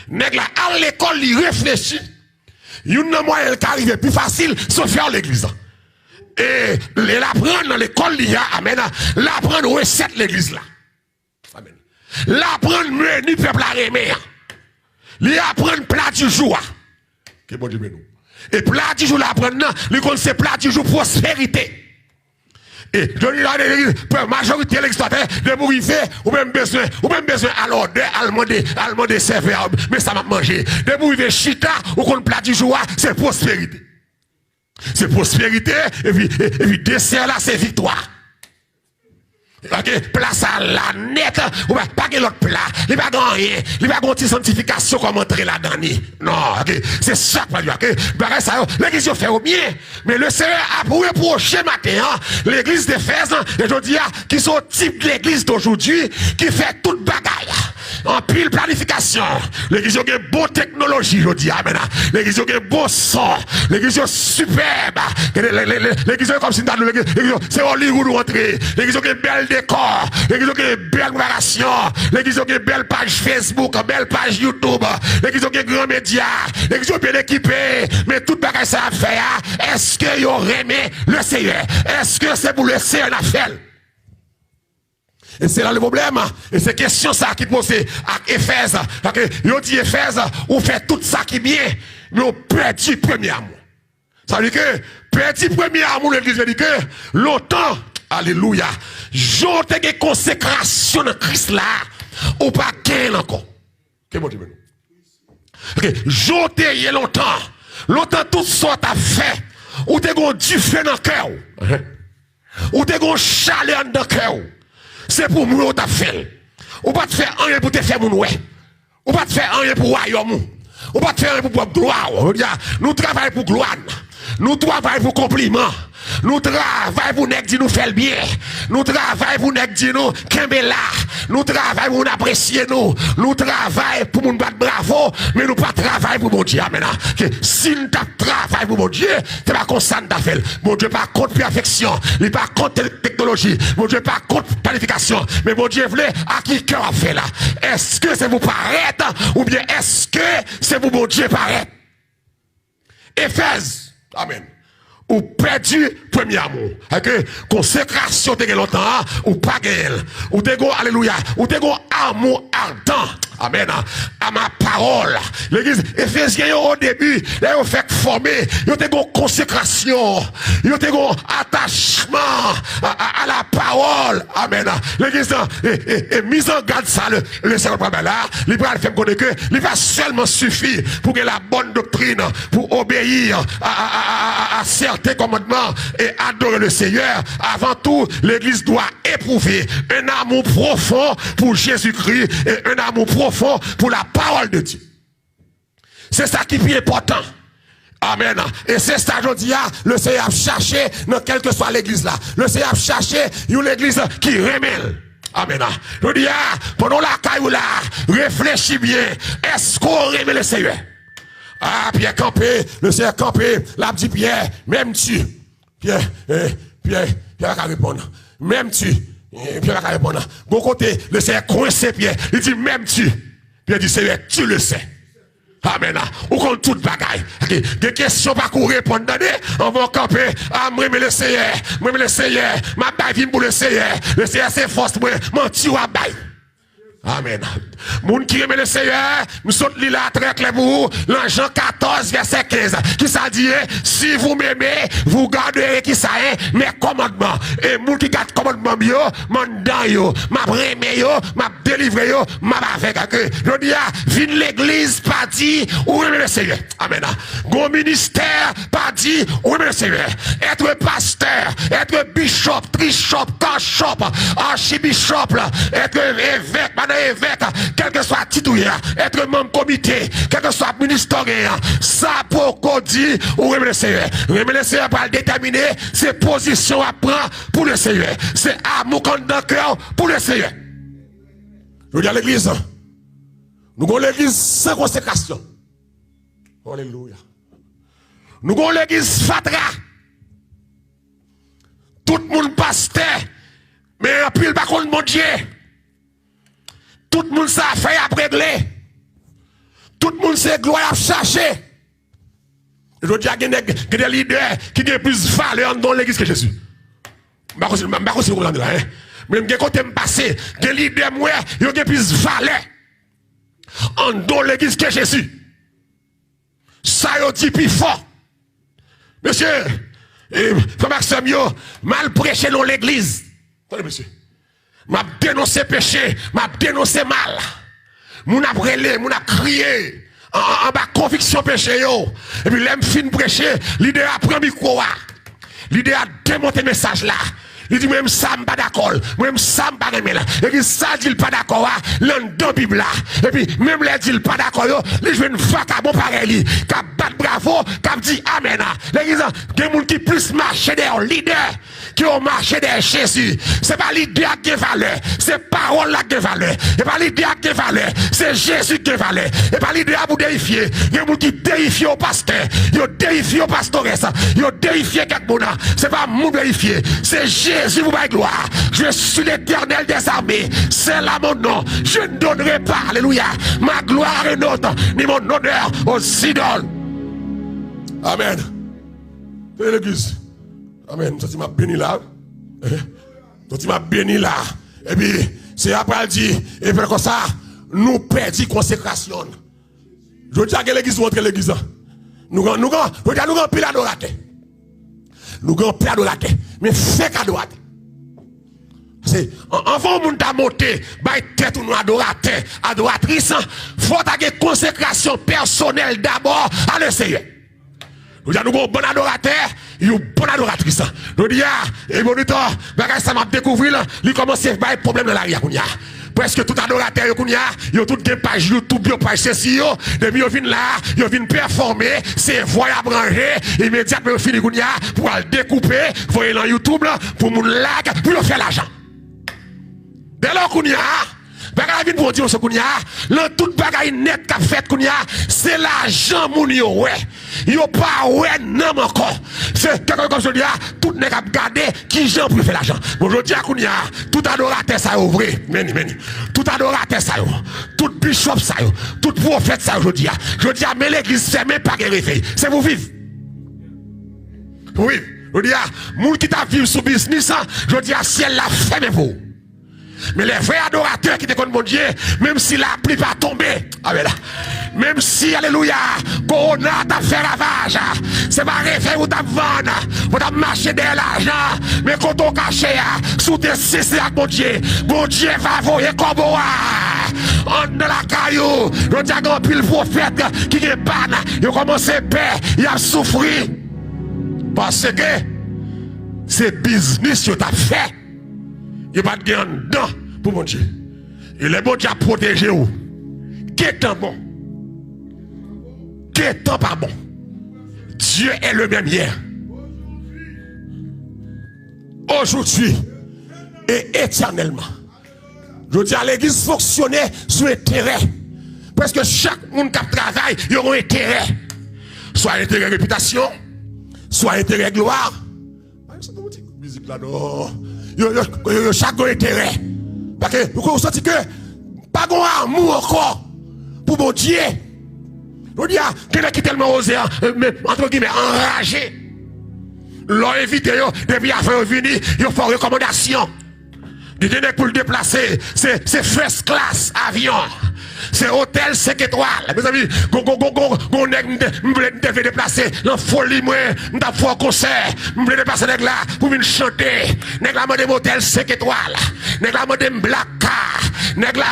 Nèg là à l'école, il réfléchit. Une moyen qui arrive plus facile, c'est faire l'église. Et l'apprendre dans l'école, il y a, amen, l'apprendre recette l'église là. Amen. L'apprendre menu peuple à remer. L'apprendre plat du jour. Que bon Dieu nous. Et plat du jour l'apprendre, il connaît c'est plat du jour prospérité. Et je dis là, la majorité de l'exploitant, de mourir, ou même besoin alors de demander serveur, mais ça m'a mangé. De mourir chita, ou qu'on plat du jour, c'est prospérité. C'est prospérité, et puis dessert là, c'est victoire. Ok, place à la nette, ou pas que l'autre plat, il n'y a pas rien, il n'y a pas de sanctification comme entrer là-dedans. Non, ok, c'est ça que je dis, ok, ça, l'église fait au bien, mais le Seigneur a pour reprocher matin, l'église d'Éphèse, et je dis, qui sont type de l'église d'aujourd'hui, qui fait toute bagaille. En pile planification, l'église a une bonne technologie, je dis, amen. L'église a un beau son, l'église est superbe, l'église est comme si c'est Hollywood rentré, l'église a un bel décor, l'église a une belle préparation, l'église a une belle page Facebook, une belle page YouTube, l'église a un grand média, l'église est bien équipée, mais toute bagage ça a fait, est-ce que vous aimé le Seigneur? Est-ce que c'est pour le Seigneur la fait? Et c'est là le problème. Et c'est question ça qui pose à Éphèse. Ils dit Éphèse, on fait tout ça qui est bien, mais on perd le premier amour. Ça veut dire que perd le premier amour, l'église dit que longtemps, alléluia, j'en ai une consécration de Christ là, ou pas gain encore. Que bon Dieu. J'en ai longtemps tout ça t'a fait, ou t'es gon du feu dans le cœur, ou t'es gon chaleur dans le cœur. C'est pour moi que tu fait. Ou pas te faire rien pour te faire mon ouais. Ou pas te faire rien pour royaume. Ou pas te faire rien pour gloire. Nous travaillons pour gloire. Nous travaillons pour compliment. Nous travaillons pour nous faire le bien. Nous travaillons pour nous kembela. Nous travaillons pour nous apprécier nous. Nous travaillons pour nous battre bravo. Mais nous pas travailler pour mon Dieu. Si nous travaillons pour mon Dieu, c'est pas comme ça nous fait. Mon Dieu pas contre perfection. Il n'est pas contre technologie. Mon Dieu pas contre planification. Mais mon Dieu voulait à qui cœur a fait là. Est-ce que c'est vous paraître ou bien est-ce que c'est vous mon Dieu paraître? Éphèse. Amen. Ou perdu premier amour. Consécration de longtemps, ou pas gueule. Ou de go, alléluia. Ou de go amour ardent. Amen. À ma parole. L'église Éphésiens au début, là, ils ont fait former. Ils ont une consécration. Ils ont un attachement à la parole. Amen. L'église est mise en garde ça. Le Seigneur là, il va faire connaître que il va seulement suffire pour que la bonne doctrine, pour obéir à certains commandements et adorer le Seigneur. Avant tout, l'église doit éprouver un amour profond pour Jésus-Christ et un amour profond pour la parole de Dieu. C'est ça qui est plus important. Amen. Et c'est ça, je dis, le Seigneur a cherché dans quelle que soit l'église là. Le Seigneur a cherché une église qui remèle. Amen. Je dis, pendant la caillou là, réfléchis bien. Est-ce qu'on remet le Seigneur? Ah, Pierre campé, le Seigneur campé, l'a dit Pierre, même tu. Pierre va répondre. Même tu. Pierre va répondre. Bon côté, le Seigneur coincé Pierre. Il dit même tu. Pierre dit Seigneur, tu le sais. Amen. Ou contre toute bagaille. Des questions pas qu'on répondre. On va camper. Ah, moi, le Seigneur. Moi, le Seigneur. Ma baille pour le Seigneur. Le Seigneur, c'est force. Moi, menti ou à baille. Amen. Moun qui aime le Seigneur, nous sommes là très clair pour vous. Dans Jean 14, verset 15. Qui ça dit, si vous m'aimez, vous garderez qui ça est, mes commandements. Et moun qui garde commandements, yo, mandan yo, m'a remé yo, m'a délivré yo, m'a avec. Je dis, vine l'église, pas dit, ou aime le Seigneur. Amen. Gon ministère, pas dit, ou aime le Seigneur. Être pasteur, être bishop, trishop, cachop, archibishop, être évêque, évêque, quel que soit titulaire, être membre comité, quel que soit ministérien, ça pour qu'on dit ou remet le Seigneur. Remet le Seigneur pour le déterminer ses positions à prendre pour le Seigneur. C'est amour dans le cœur pour le Seigneur. Je dis à l'église, nous avons l'église sans consécration. Alléluia. Nous avons l'église fatra. Tout le monde pasteur, mais en pile par contre mon Dieu. Tout le monde ça fait à régler. Tout le monde sait gloire à chercher. Je dis qu'il y a des leaders qui ont plus de valeur dans l'église que Jésus. Je ne sais pas si vous comprenez. Mais je côté me passer, des leaders qui ont plus de valeur dans l'église que Jésus. Ça y dit plus fort. Monsieur, frère Maxime, mal prêché dans l'église. Attendez, monsieur. M'a dénoncé péché, m'a dénoncé mal. Moun a brûlé, moun a crié. En bas conviction péché yo. Et puis l'aime fin prêcher, l'idée a pris micro. L'idée a démonté message là. Il dit même ça pas d'accord, même ça pas aimer là. Et puis ça dit pas d'accord là dans Bible là. Et puis même les dit pas d'accord yo, les je viens vagabond pareil, qui bat bravo, qui dit amen. Les gens, des monde qui plus marcher des leaders qui ont marché des Jésus. C'est pas l'idée qui a valeur, c'est parole là qui a valeur. Et pas l'idée qui a valeur, c'est Jésus qui a valeur. Et pas l'idée pour déifier. Des monde qui déifient au pasteur, ils déifient au pastoresse, ils déifient quelque monde. C'est pas mon déifier, c'est Jésus vous ma gloire. Je suis l'Éternel des armées. C'est là mon nom. Je ne donnerai pas, alléluia, ma gloire et nôtre, ni mon honneur aux idoles. Amen. C'est l'église. Amen. Ça, tu m'as béni là. Ça, tu m'as béni là. Et puis, c'est après elle dit, et puis comme ça, nous perdons consécration. Je dis à l'église, montre l'église. Nous avons pile adorateur. Nous avons pile adorateur. Mais fait adorateur. C'est avant moun ta monter, bay tête ou nous adorateur, adoratrice, faut avoir consécration personnelle d'abord à le Seigneur. Nous avons un bon adorateur, une bonne adoratrice. Nous disons, et bon temps, bagay ça m'a découvert, il commence à avoir des problèmes dans la ria. Presque tout adorateur, ils ont toutes des pages YouTube, des pages ceci, depuis ils viennent là, ils viennent performer, c'est voyage branché, immédiatement ils finissent pour le découper, voyez dans YouTube, pour mon lag, pour faire l'argent. Dès lors qu'on y a, bagay vin pour dire ce qu'on y a, le tout bagay net qu'a fait qu'on y a, c'est l'argent moun yo ouais. Yo pas ouais non encore. C'est quelque comme je dis, tout n'est qu'à garder qui gens pour faire l'argent. Bon je dis à qu'on y a, tout adorateur ça ouvre, meni. Tout adorateur ça yo, tout bishop ça yo, tout prophète ça je dis à mais l'église fermée pas de réveil. C'est vous vivre. Oui, je dis à moun qui t'a vivre sous business, je dis à ciel la fermé pour. Mais les vrais adorateurs qui te connaissent mon Dieu, même si la pluie va tomber, même si, alléluia, Corona t'a fait ravage, c'est pas réveil ou t'a vendre, ou t'a marché derrière l'argent, mais quand on cache, sous tes six avec mon Dieu va voyer comme on dans la caillou, le diagon pile prophète qui est ban, il commence à perdre, il a souffert, parce que c'est business que t'as fait. Il n'y a pas de gain dedans pour mon Dieu. Et le bon Dieu a protégé vous. Qu'est-ce bon? Qu'est-ce pas bon? Dieu est le même hier. Aujourd'hui et éternellement. Je dis à l'église fonctionner sur intérêt. Parce que chaque monde qui travaille, il y aura un intérêt. Soit intérêt réputation, soit intérêt gloire. Musique là, non. Chaque intérêt. Parce que vous sentez que pas grand amour encore pour mon Dieu. On dit quelqu'un qui est tellement osé, entre guillemets, enragé. L'ont évité, depuis avant de venir, ils font recommandation. Du dîner pour le déplacer, c'est first class avion. C'est hôtel 5 étoiles. Mes amis, on devait déplacer dans folie, moi, dans un concert. Je voulais déplacer là pour venir chanter. Nèg la mande hôtel 5 étoiles. Nèg la mande black car. Nèg la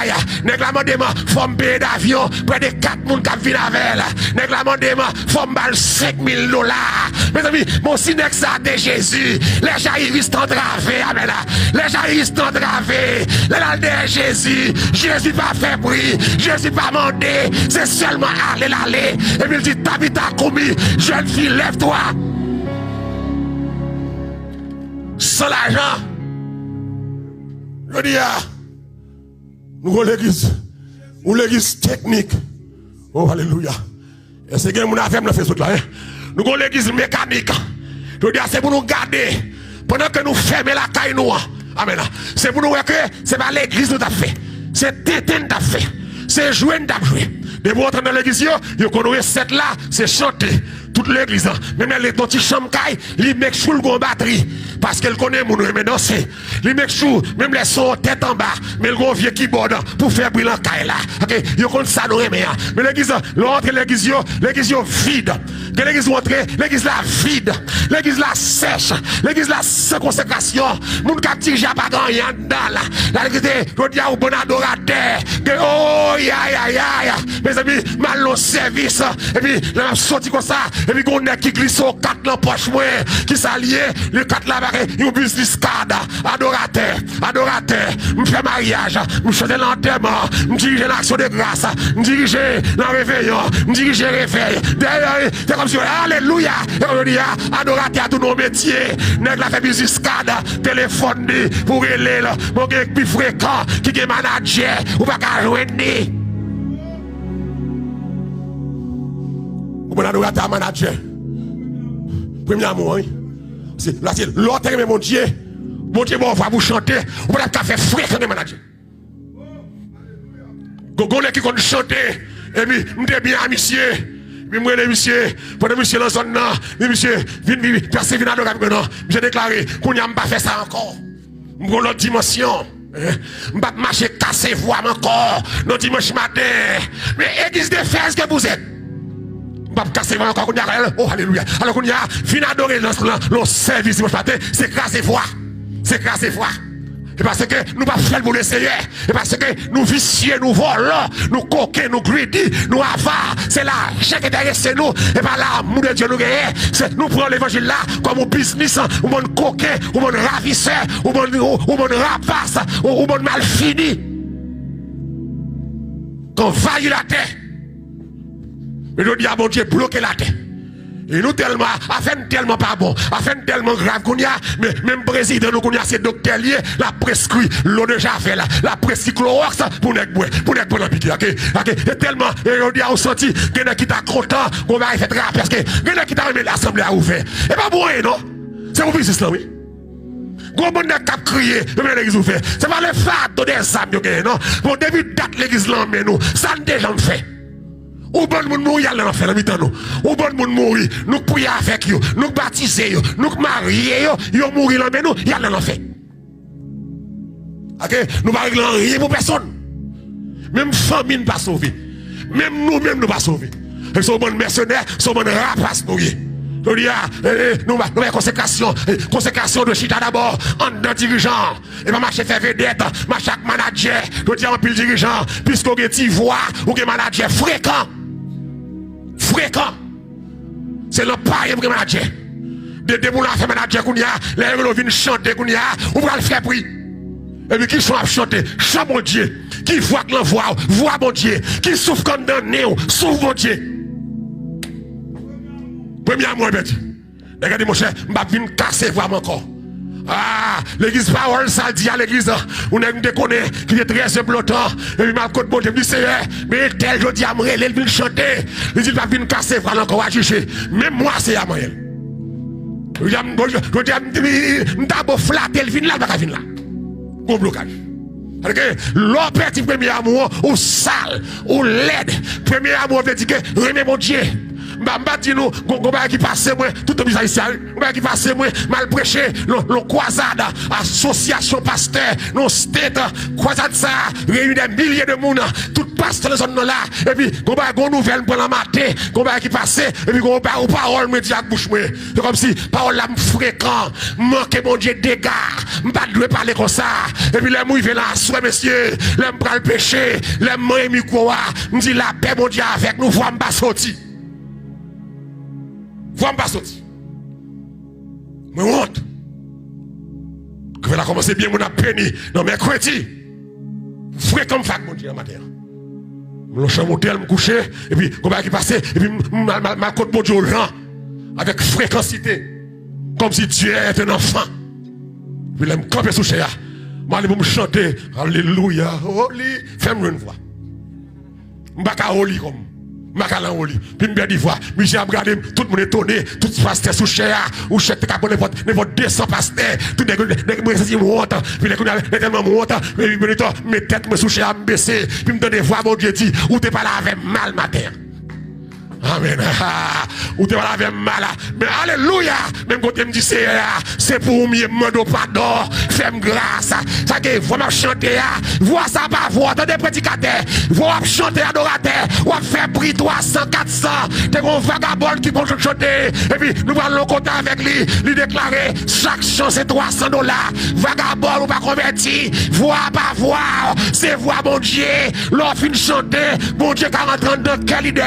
aïe. Nèg la mande forme billet d'avion. Près de 4 personnes qui viennent avec elle. Nèg la mande forme balle $5,000. Mes amis, mon sinex ça de Jésus. Les jaillistes entravés. Amen. Les jaillistes entravés. Les Jésus. Jésus va faire bruit. Jésus pas mandé, c'est seulement aller. Et puis il dit, Tabitha commis, jeune fille, lève-toi. Sans l'argent. Je dis, nous avons l'église, ou l'église technique. Oh, alléluia. Et c'est que nous avons fait ce là. Nous avons l'église mécanique. Je dis, c'est pour nous garder, pendant que nous fermons la caille noire. Amen. C'est pour nous voir que c'est pas l'église nous a fait. C'est Tétène t'a fait. C'est jouer t'a joué. De vous entrer dans l'église, vous connaissez cette là, c'est chanter. Toute l'église, même les petits chambres, ils mettent sous le batterie. Parce qu'elle connaît mon mais danser. Ils mettent sous, même les sons tête en bas, mais le gros vieux keyboard pour faire briller la caille là. Ok, ils connaissent ça, nous mais l'église, l'entrée l'église vide. Que l'église entre, l'église là vide. L'église là sèche. L'église là sans consécration. Moun qui dirige pas grand rien dedans là. La l'église, je dis au bon adorateur. Oh, ya. Mes amis, mal au service. Et puis, là, on sorti comme ça. Et puis, on est qui glisse au 4 dans poche, qui s'allie, le 4 là, il y a un business card. Adorateur. Je fais mariage. Je fais l'enterrement. Je dirige l'action de grâce. Je dirige le réveillon. Je dirige le réveil. C'est comme si, alléluia. Et dis, adorateur à tous nos métiers. Nèg la fait business card. Téléphone pour aller là. Mon gars plus fréquent qui est manager. Ou pas qu'à joindre. Ou bon adorateur manager. Premier amour, c'est là, c'est l'autre, mais mon Dieu, bon, va vous chanter. Ou pas qu'à faire fréquent de manager. Gogo qui compte chanter. Et puis, m'était bien à monsieur. Puis moi, les monsieur, pendant monsieur dans la zone, monsieur, vient, personne vient adorer, non. J'ai déclaré qu'on n'a pas fait ça encore. M'gon l'autre dimension. M'pas marcher casser voix encore. Non dimanche matin. Mais église de fès que vous êtes. M'pas casser voix encore. Oh, alléluia. Alors qu'on y a, vient adorer le service dimanche matin, c'est casser voix. C'est casser voix. Et parce que nous ne pas faire pour le Seigneur. Et parce que nous vicieux, nous volons, nous coquins, nous greedy, nous avares. C'est là, chaque intéressé nous. Et par là, nous de Dieu nous gagnons. Nous prenons l'évangile là comme un business, ou mon coquin, ou mon ravisseur, ou mon rapace, ou mon mal fini. Qu'on vaille la terre. Mais nous disons à mon Dieu, bloquer la terre. Et nous tellement, afin tellement pas bon, afin tellement grave qu'on y a, mais même président nous qu'on y a ces docteurs liés, la prescrit l'eau de javel, la prescrit Clorox pour ne pas l'appliquer, ok? Et tellement, et on dit à au senti, qu'il y en a qui t'a content, qu'on va faire grave, parce que, il y en a qui t'a remis l'assemblée à ouvert. Et pas bon, non? C'est mon business là, oui? Gros monde n'a qu'à crier, mais l'église ouvert. C'est pas le fardeau des âmes, non? Bon, début de date l'église là, mais nous, ça déjà fait. Ou bon moun mourir à l'enfer, la mi-temps nous. Ou bon moun mourir, nous prions avec eux, nous baptiser, nous marier, nous mourir là, mais nous, y a l'enfer. Ok? Nous ne réglons rien pour personne. Même famille ne pas sauver. Même nous-mêmes ne pas sauver. Et sont bons mercenaires, sont bons rapaces nous. Nous avons consécration de chita d'abord, en deux dirigeants. Et pas marcher faire vedette, marcher avec manager, nous disons en pile dirigeant, puisque vous avez voix, ou avez manager fréquent. C'est le pareil pour manager. De déboulons à faire manager qu'on y a, les gens viennent chanter qu'on y a, ou va le faire prix. Et puis qui sont à chanter, chant mon Dieu, qui voit que l'envoie, voit mon Dieu, qui souffre comme dans le nez, souffre mon Dieu. Premier amour, regardez mon cher, je vais venir casser vraiment encore. Ah, l'église parole, ça dit à l'église, on a une déconné qui est très implotant, et puis ma côte bon, je me dis, Seigneur, mais tel je dis à moi, elle vient chanter, il dit, va venir casser vraiment encore à juger. Même moi, c'est à moi. Je dis, d'abord flatter, elle vient là, elle vient là. Bon blocage. L'homme petit premier amour, ou sale, ou laide, premier amour veut dire que, remets mon Dieu. M'a dit nous, qui passe moi, tout le monde qui passe moi, mal prêché, le croisade, association pasteur, non state, croisade ça, réunit des milliers de monde, tout pasteur dans zone là, et puis, on nouvelle pour la matin, qui passe, et puis, on parole me dit à bouche moi. C'est comme si, parole là, fréquent, manque mon Dieu dégâts, m'pas de parler comme ça, et puis, les mouilles là, soit messieurs, les m'pral péché, les mains micro, m'dit la paix mon Dieu avec nous, voix m'pas sorti. Vous ne pas sortir. Mais honte. Que vous commencé bien, mon a péni. Non, mercredi. Frère comme fac, mon Dieu, en matin. Je suis monté, je me coucher, et puis, comment qui passait, et puis, ma côte, mon Dieu, au rang, avec fréquencité. Comme si Dieu était un enfant. Puis, là, je me camper sous chéa. Moi, je vais me chanter. Alléluia. Holy. Fais-moi une voix. Je ne vais pas holy comme. Macalan oli, puis me dit voir, Michel a regardé, tout le monde est étonné, tout pasteur sous cher, ou chèque te capone n'importe 200 pasteurs, tout les gens me honte, puis les tellement honte, puis mes têtes me sous cher me baisser, puis me donner voir mon Dieu dit, ou t'es pas là avec mal matin. Amen. Ou t'es pas là avec mal. Mais alléluia. Même quand tu me dis c'est pour mieux me pardon. Fais-moi grâce. Ça que vous me chanter. Vois ça par vous. Attendez prédicateur. Vous chanter adorateur. Vous faire prix 300, 400. T'es un vagabond qui peut chanter. Et puis nous allons le compter avec lui. Lui déclarer chaque chant c'est $300. Vagabond ou pas converti. Voix par voix. C'est voix mon Dieu. L'offre fin chanter. Mon Dieu 40 ans dans quelle idée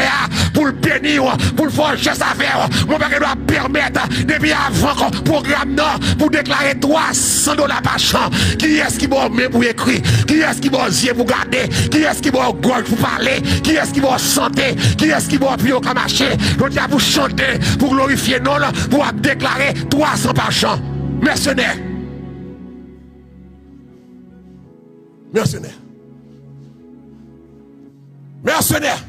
pour le bénir, pour le forger sa affaire. Mon père doit permettre, depuis avant le programme, pour déclarer $300 par chant. Qui est-ce qui va mieux pour écrire? Qui est-ce qui va yeux pour garder? Qui est-ce qui va gorge pour parler? Qui est-ce qui va chanter? Qui est-ce qui va prier comme marcher? Donc, il y a pour chanter, pour glorifier, non, pour déclarer $300 par chant. Mercenaires. Mercenaires. Mercenaires.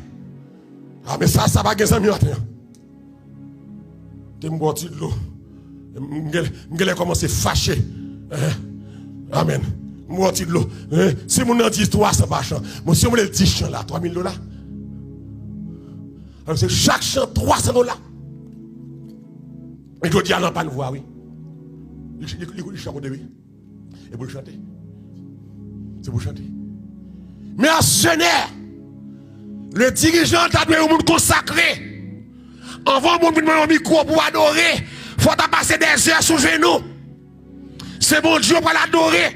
Ah, mais ça va gagner ça mieux. Tu me bois de l'eau. Je commence à fâcher. Amen. Je me bois de l'eau. Si mon nom dit $300 par chant, si on me dit 10 chants là, $3000. Alors c'est chaque chant $300. Et je dis à l'empane voir, oui. Il chante de oui. Et pour le chanter. C'est pour chanter. Mais un sonneur. Le dirigeant a dû être consacré. Avant mon micro pour adorer, il faut passer des heures sous genou. C'est mon Dieu pour l'adorer.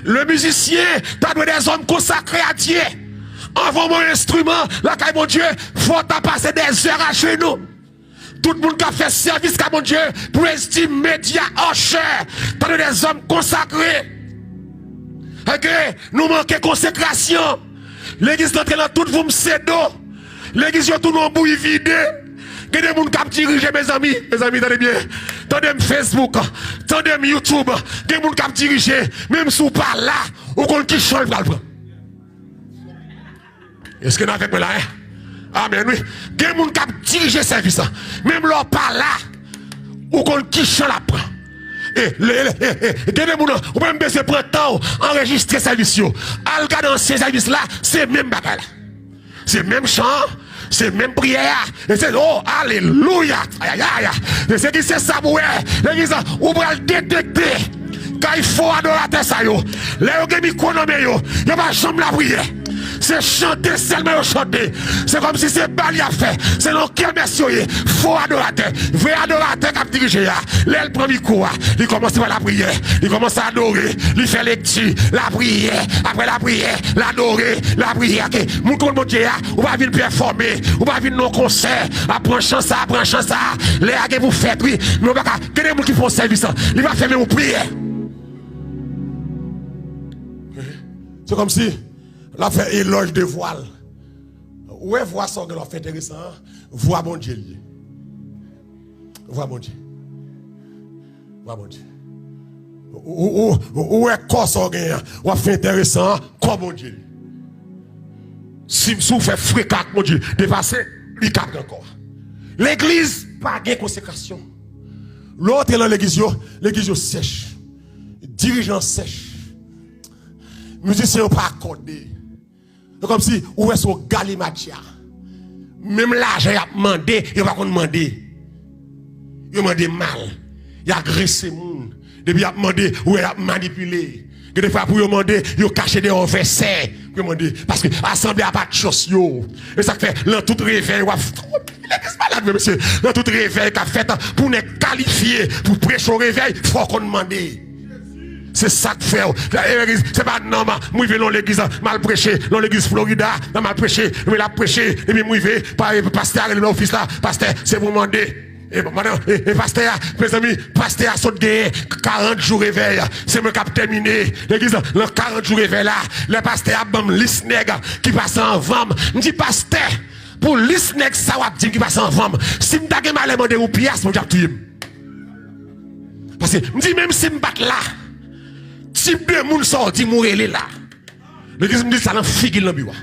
Le musicien a dû être des hommes consacrés à Dieu. Avant mon instrument, la caille mon Dieu, il faut passer des heures à genoux. Tout le monde qui a fait service à mon Dieu, président, média, usher, t'as des hommes consacrés. Ok, nous manquons consécration. L'église d'entrée dans tout vous me cédo. L'église est tout en bouille vide. Il y a des gens qui dirigent mes amis. Mes amis, attendez bien. Tendez Facebook, tendez YouTube. Il y a des gens qui dirigent. Même si vous pas là, ou qu'on qui change là. Est-ce que vous avez là? Amen, oui. Il y a des gens qui dirigent le service. Même là, pas là, ou qu'on qui change là. Et vous pouvez me baisser pour temps, enregistrer service. Alga dans ces services-là, c'est même bagarre. C'est même chant, c'est même prière. Et c'est oh, alléluia. Aïe, aïe, aïe. C'est qui c'est ça, l'église, on va le détecter. Quand il faut adorateur, ça yo. Les gens qui connaissent, il n'y a pas jamais la prière. C'est chanter seulement chanter. C'est comme si c'est Bali à faire. C'est dans quel monsieur faux adorateur. Vrai adorateur qui a dirigé. L'aile prend micro. Il commence par la prière. Il commence à adorer. Il fait lecture. La prière. Après la prière. L'adorer. La prière. Mon mon Dieu. On va venir performer. On va venir nos concerts. Apprendre chant ça. Apprendre chant ça. Les gars vous faites. Oui. Mais on va pas. Quel est le qui font service? Il va faire même prière. C'est comme si. La fait éloge de voile. Ouais, voir ça que l'on fait intéressant. Vois mon Dieu. Vois mon Dieu. Vois mon Dieu. Où est quoi ça que l'on fait intéressant comme mon Dieu. Si vous faites fréquent mon Dieu, dépasser, il capte encore. L'église, pas de consécration. L'autre est dans l'église sèche. Dirigeant sèche. Musicien pas accordé. C'est comme si, où est-ce qu'on galimatia? Même l'argent, il a demandé, il va pas demander. Il a demandé mal. Il a agressé le monde. Depuis, il a demandé, où il a manipulé. Des fois, pour demander, il a caché des versets. Parce que l'assemblée n'a pas de choses. Et ça fait, dans tout réveil, monsieur. Dans tout réveil qu'a fait, pour nous qualifier, pour prêcher au réveil, il faut qu'on demande. C'est ça que fait. C'est pas normal. Moi, je vais dans l'église, mal prêché. Dans l'église Florida, mal prêché. Mais la prêché. Et puis, moi, je vais, pasteur, le office là, pasteur, c'est pour demander. Et pasteur, mes amis, pasteur a sauté 40 jours réveil. C'est moi qui a terminé. L'église, le 40 jours réveil là, le pasteur a bon liste nègre qui passe en vente. Je dis, pasteur, pour liste nègre, ça va dire qui passe en vente. Si je n'ai pas demandé aux pièces, je vais tout. Parce que, je dis, même si je ne là, type de monde sorti mourir là. L'église me dit ça dans figure dans bureau.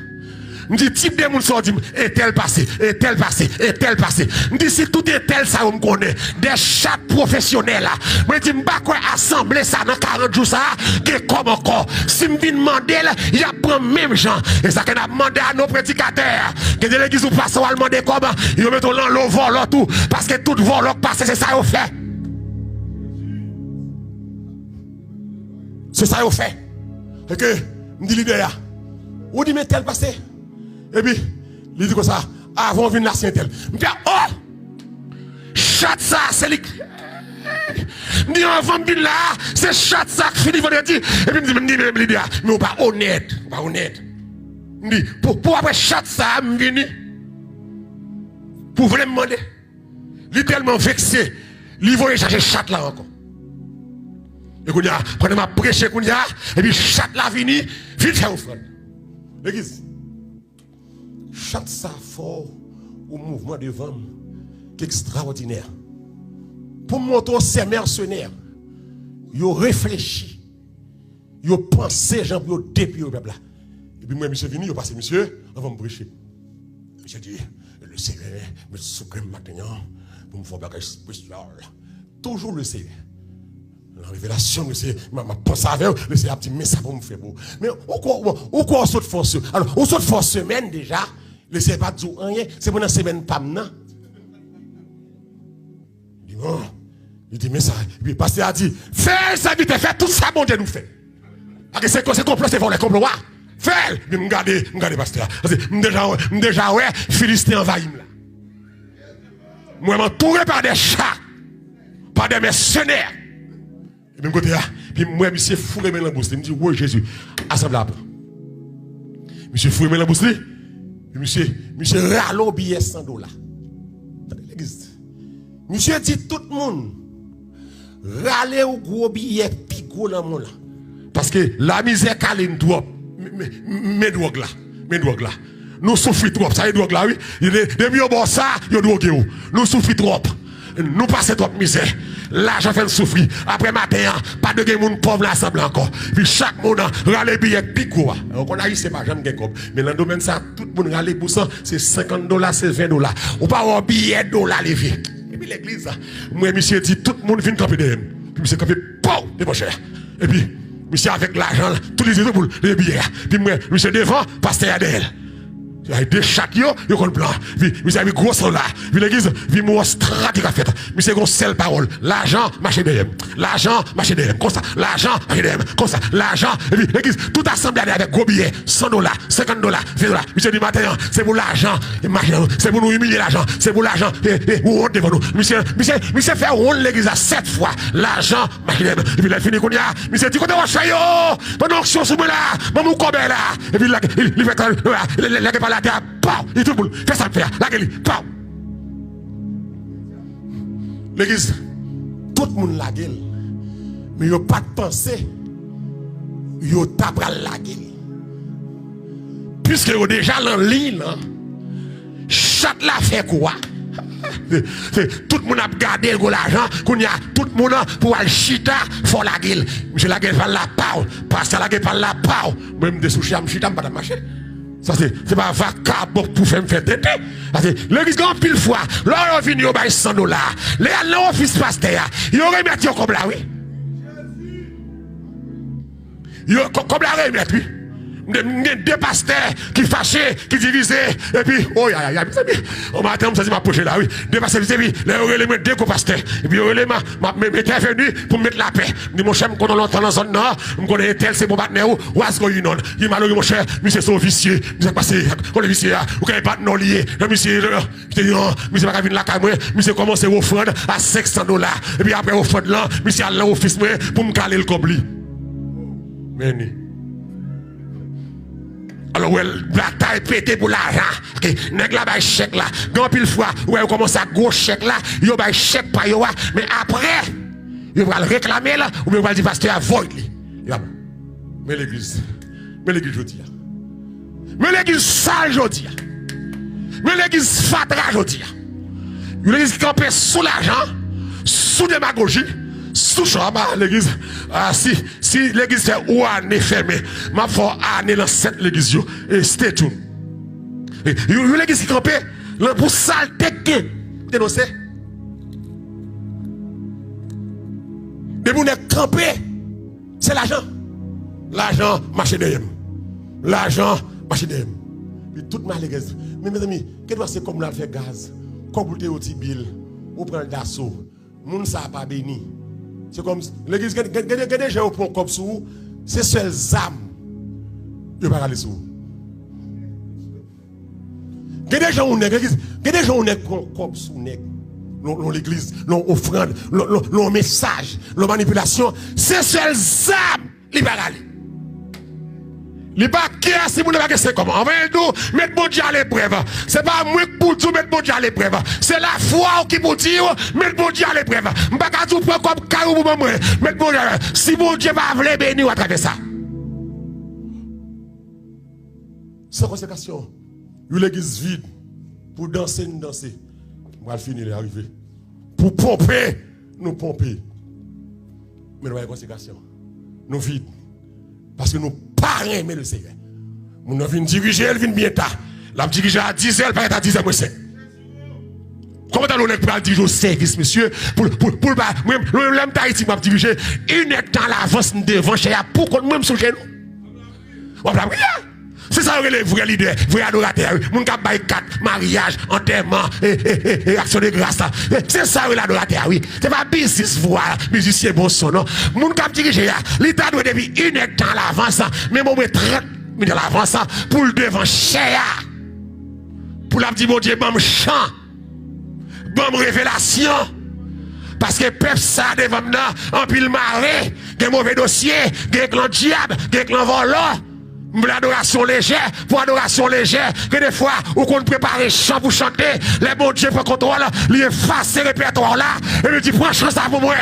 me dit type de monde sorti et tel passé et tel passé et tel passé. Me dit si tout est tel ça on me connaît des chats professionnels là. Me dit m'pas quoi assembler ça dans 40 jours ça que comme encore. Si me vient demander il y a prend même gens et ça qu'on a demandé à nos prédicateurs que de l'église ou passer à demander comment ils mettent dans l'eau vol tout parce que tout vol passe c'est ça au fait. C'est ça au fait. Et que me dit l'idée là. Ou dit mais tel passé. Et puis il dit comme ça avant venir la saint-tel. Me dit oh chat ça c'est lui. Ni avant venir là, c'est chat ça qui finit vendredi. Et puis me dit même l'idée mais on pas honnête, pas honnête. Me dit pour après chat ça me venir pour vraiment demander. Il est tellement vexé, il va chercher chat là encore. Et qu'on y a, pendant ma prêché qu'on y a, et puis chat là vini, vite faire offrande. L'église. Chat ça fort au mouvement de vent qui est extraordinaire. Pour montrer ces mercenaires, ils ont réfléchi, ils ont pensé, gens pour dépier au peuple là. Et puis moi, monsieur vini, il a passé, monsieur, avant de me prêcher. Monsieur dit, le Seigneur, me souffre maintenant, pour me faire bagage spécial. Toujours le Seigneur. La révélation, le Seigneur, ma pensée avec le Seigneur a dit, mais ça va me faire beau. Mais au quoi on saute force? Alors, on saute force semaine déjà, le Seigneur pas dit rien, c'est pour une semaine pas maintenant. Il dit, non. Il dit, mais ça, et puis le pasteur a dit, fais ça vite, fais tout ça, bon Dieu nous fait. C'est complot, c'est pour les complots. Fais, mais me pasteur. Déjà, ouais, Philistin envahit là. Moi, je m'entouré par des chats, par des mercenaires. Et même côté là, puis moi, monsieur fourré dans la bouche. Il me dit, ouais, Jésus, assemble là. Monsieur fourré dans la bouche, puis monsieur râle billet $100. L'église. Monsieur dit, tout le monde, râle au gros billet, puis gros dans mon là. Parce que la misère câline trop. Mes drogues là. Nous souffrons trop. Ça y est, drogue là, oui. Depuis au bon ça, il drogué où. Nous souffrons trop. Nous passons trop de misère. L'argent fait souffrir. Après matin, pas de monde pauvre l'assemblée encore. Puis chaque monde râle billet pico. On a eu c'est pas jamais comme. Mais dans le domaine ça, tout le monde râle pour ça, c'est $50, c'est $20. On pas avoir billet dollar levé. Et puis l'église, moi monsieur dit tout le monde vient camper derrière. Puis monsieur camper, pow, des mon cher. Et puis monsieur avec l'argent, tous les yeux pour les billets. Puis moi, monsieur devant, pasteur Adèle. Il y a des chats qui ont le plan. Puis monsieur a mis gros sang là. Puis l'église, puis moi, stratégie à faire. Monsieur a une seule parole. L'argent, marché derrière. L'argent, marché derrière. Comme ça. L'argent, marché derrière. Comme ça. L'argent. Et puis l'église, tout assemblée avec gros billets. $100, $50, $20. Monsieur dit matin, c'est pour l'argent. C'est pour nous humilier l'argent. C'est pour l'argent. Et honte devant nous. Monsieur fait honte l'église à 7 fois. L'argent, marché derrière. Et puis il a fini qu'on y a. Monsieur dit, qu'on est chayo. Pendant que je suis sous moi là. Maman, comme là. Et puis il fait pas la terre. Et tout le monde fait ça faire. La gueule. L'église. Tout le monde la gueule. Mais il n'y a pas de pensée. Il y a pas la gueule. Puisque déjà dans l'île, chaque la fait quoi? Tout le monde a gardé l'argent, tout le monde pour aller chita, faut la gueule. Monsieur la gueule par la pau, parce que la gueule par la pau. Même des soucis à me chita, pas de marché. Ça c'est pas vacabo pour faire me faire têter. L'église grand pile fois, là on vient au bail $100. Les allons office pasteur, ils aurait mis comme là oui. Comme là remettre oui. Deux pasteurs qui fâchaient, qui divisaient, et puis, oh, on m'a dit, m'a poché là, oui. Deux pasteurs, et puis, là, on les deux pasteurs. Et puis, on les m'a intervenu pour mettre la paix. Je dis, mon cher, je connais longtemps dans la zone nord, je connais tel, c'est mon partenaire, ou est-ce qu'on y non? Il m'a dit, mon cher, monsieur, c'est officier, monsieur, passé, on est officier, ou qu'on n'est pas non lié. Monsieur, je dis, non, monsieur, pas venir la caméra, monsieur, commence à offrande à $500. Et puis, après, offrande là, monsieur, à l'office, pour me caler le cobli. Meni. Alors, la taille pété pour l'argent. Nèg la bay chèque là. Grand pile fois, ouais, on commence à gros chèque là. Yo bay chèque par yo. Mais après, yo va le réclamer là. Ou bien va dire pasteur à void li. Mais l'église jodi. Mais l'église sale jodi. Mais l'église fatra jodi. L'église qui campait sous l'argent, sous démagogie. Sous chambre, l'église, si l'église fait ou année fermée, ma foi année dans cette l'église, et stay tuned. l'église qui campé, le pour saleté que dénoncer. De vous n'êtes campé, c'est l'argent. L'argent, marché de l'argent, marché de puis toute malheureuse. Mais mes amis, qu'est-ce que c'est comme là fait gaz? Comme vous êtes au Tibil, vous prenez d'assaut. Moun ça pas béni. C'est comme l'église, il y a des gens qui prennent comme sous, c'est seul âme. Il va aller sous. Il y a des gens qui prennent comme sous l'église, l'offrande, le message, la manipulation, c'est seul âme. Il va aller. Il n'est pas qui si vous ne pas c'est comment. Envoyez-nous, mettez mon Dieu à l'épreuve. Ce n'est pas moi qui pour dire mettre mon Dieu à l'épreuve. C'est la foi qui pour dire mettre mon Dieu à l'épreuve. Je ne vais pas dire comme carreau pour moi. Mettre mon Dieu. Si mon Dieu va vouloir bénir à travers ça. Sans consécration, l'église vide. Pour danser, nous danser. On va finir d'arriver. Pour pomper, nous pomper. Mais nous avons une consécration. Nous vide. Parce que nous parents aimer le Seigneur. Nous venons diriger, elle vient bien tard. La diriger à 10h, elle paraît à 10h, moi c'est. Comment t'as pour diriger au service, monsieur? Pour l'homme d'Haïti m'a dirigé une heure dans l'avance devant chez elle pour qu'on même sur genou. C'est ça le vrai leader, vrai adorateur. Mon cap bail 4 mariage, enterrement et action de grâce. C'est ça l'adorateur, oui. C'est pas business voix, musicien bon son non. Mon cap diriger l'état doit depuis une heure dans l'avance, mais moi 30 minutes dans l'avance pour le devant cher. Pour la dire mon Dieu, bon chant. Bon révélation. Parce que peuple ça devant nous en pile marée, des mauvais dossiers, des clan diable, des clan volant. L'adoration légère, pour adoration légère, que des fois, où qu'on prépare un chant pour chanter, les bons dieux prennent contrôle, ils effacent ce répertoire là, et me dit, prends chance à pour moi.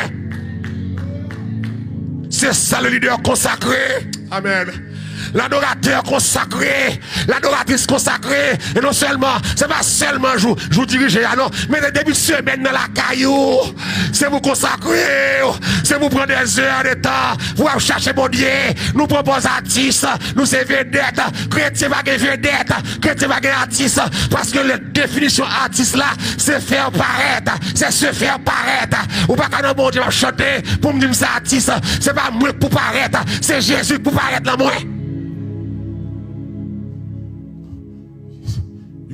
C'est ça le leader consacré. Amen. L'adorateur consacré, l'adoratrice consacrée, et non seulement, c'est pas seulement je vous dirige, non, mais le début de semaine dans la caillou, c'est vous consacrer, c'est vous prendre des heures de temps, vous chercher mon Dieu, nous proposons artistes, nous c'est vedette, chrétien va gagner vedette, chrétien va gagner artiste, parce que la définition artiste là, c'est faire paraître, c'est se faire paraître, ou pas quand mon Dieu va chanter, pour me dire que c'est artiste, c'est pas moi pour paraître, c'est Jésus pour paraître dans moi.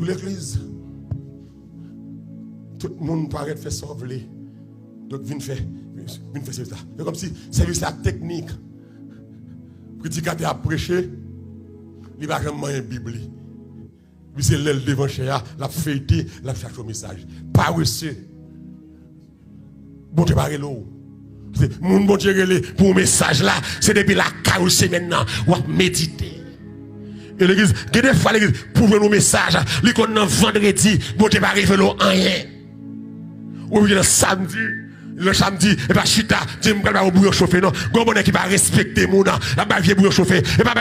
L'église, tout le monde paraît faire sauver. Donc, viens faire service là. C'est comme si service la technique. Prédicateur a prêché, il va vraiment une Bible. Puis c'est l'aile devant chez la fêté, la cherche au message. Pas reçu. Bon Dieu, parle l'eau. Mon bon Dieu, pour le message là, c'est depuis la carrosse maintenant, ou méditer. Et l'église, des fois l'église, pour nos messages, l'école vendredi, bon Dieu va arriver là, rien. Ou le samedi, et pas chita, Dieu me va au bouillon chauffé, non, gomme qui va respecter mon nom, la bavier bouillon chauffé, et pas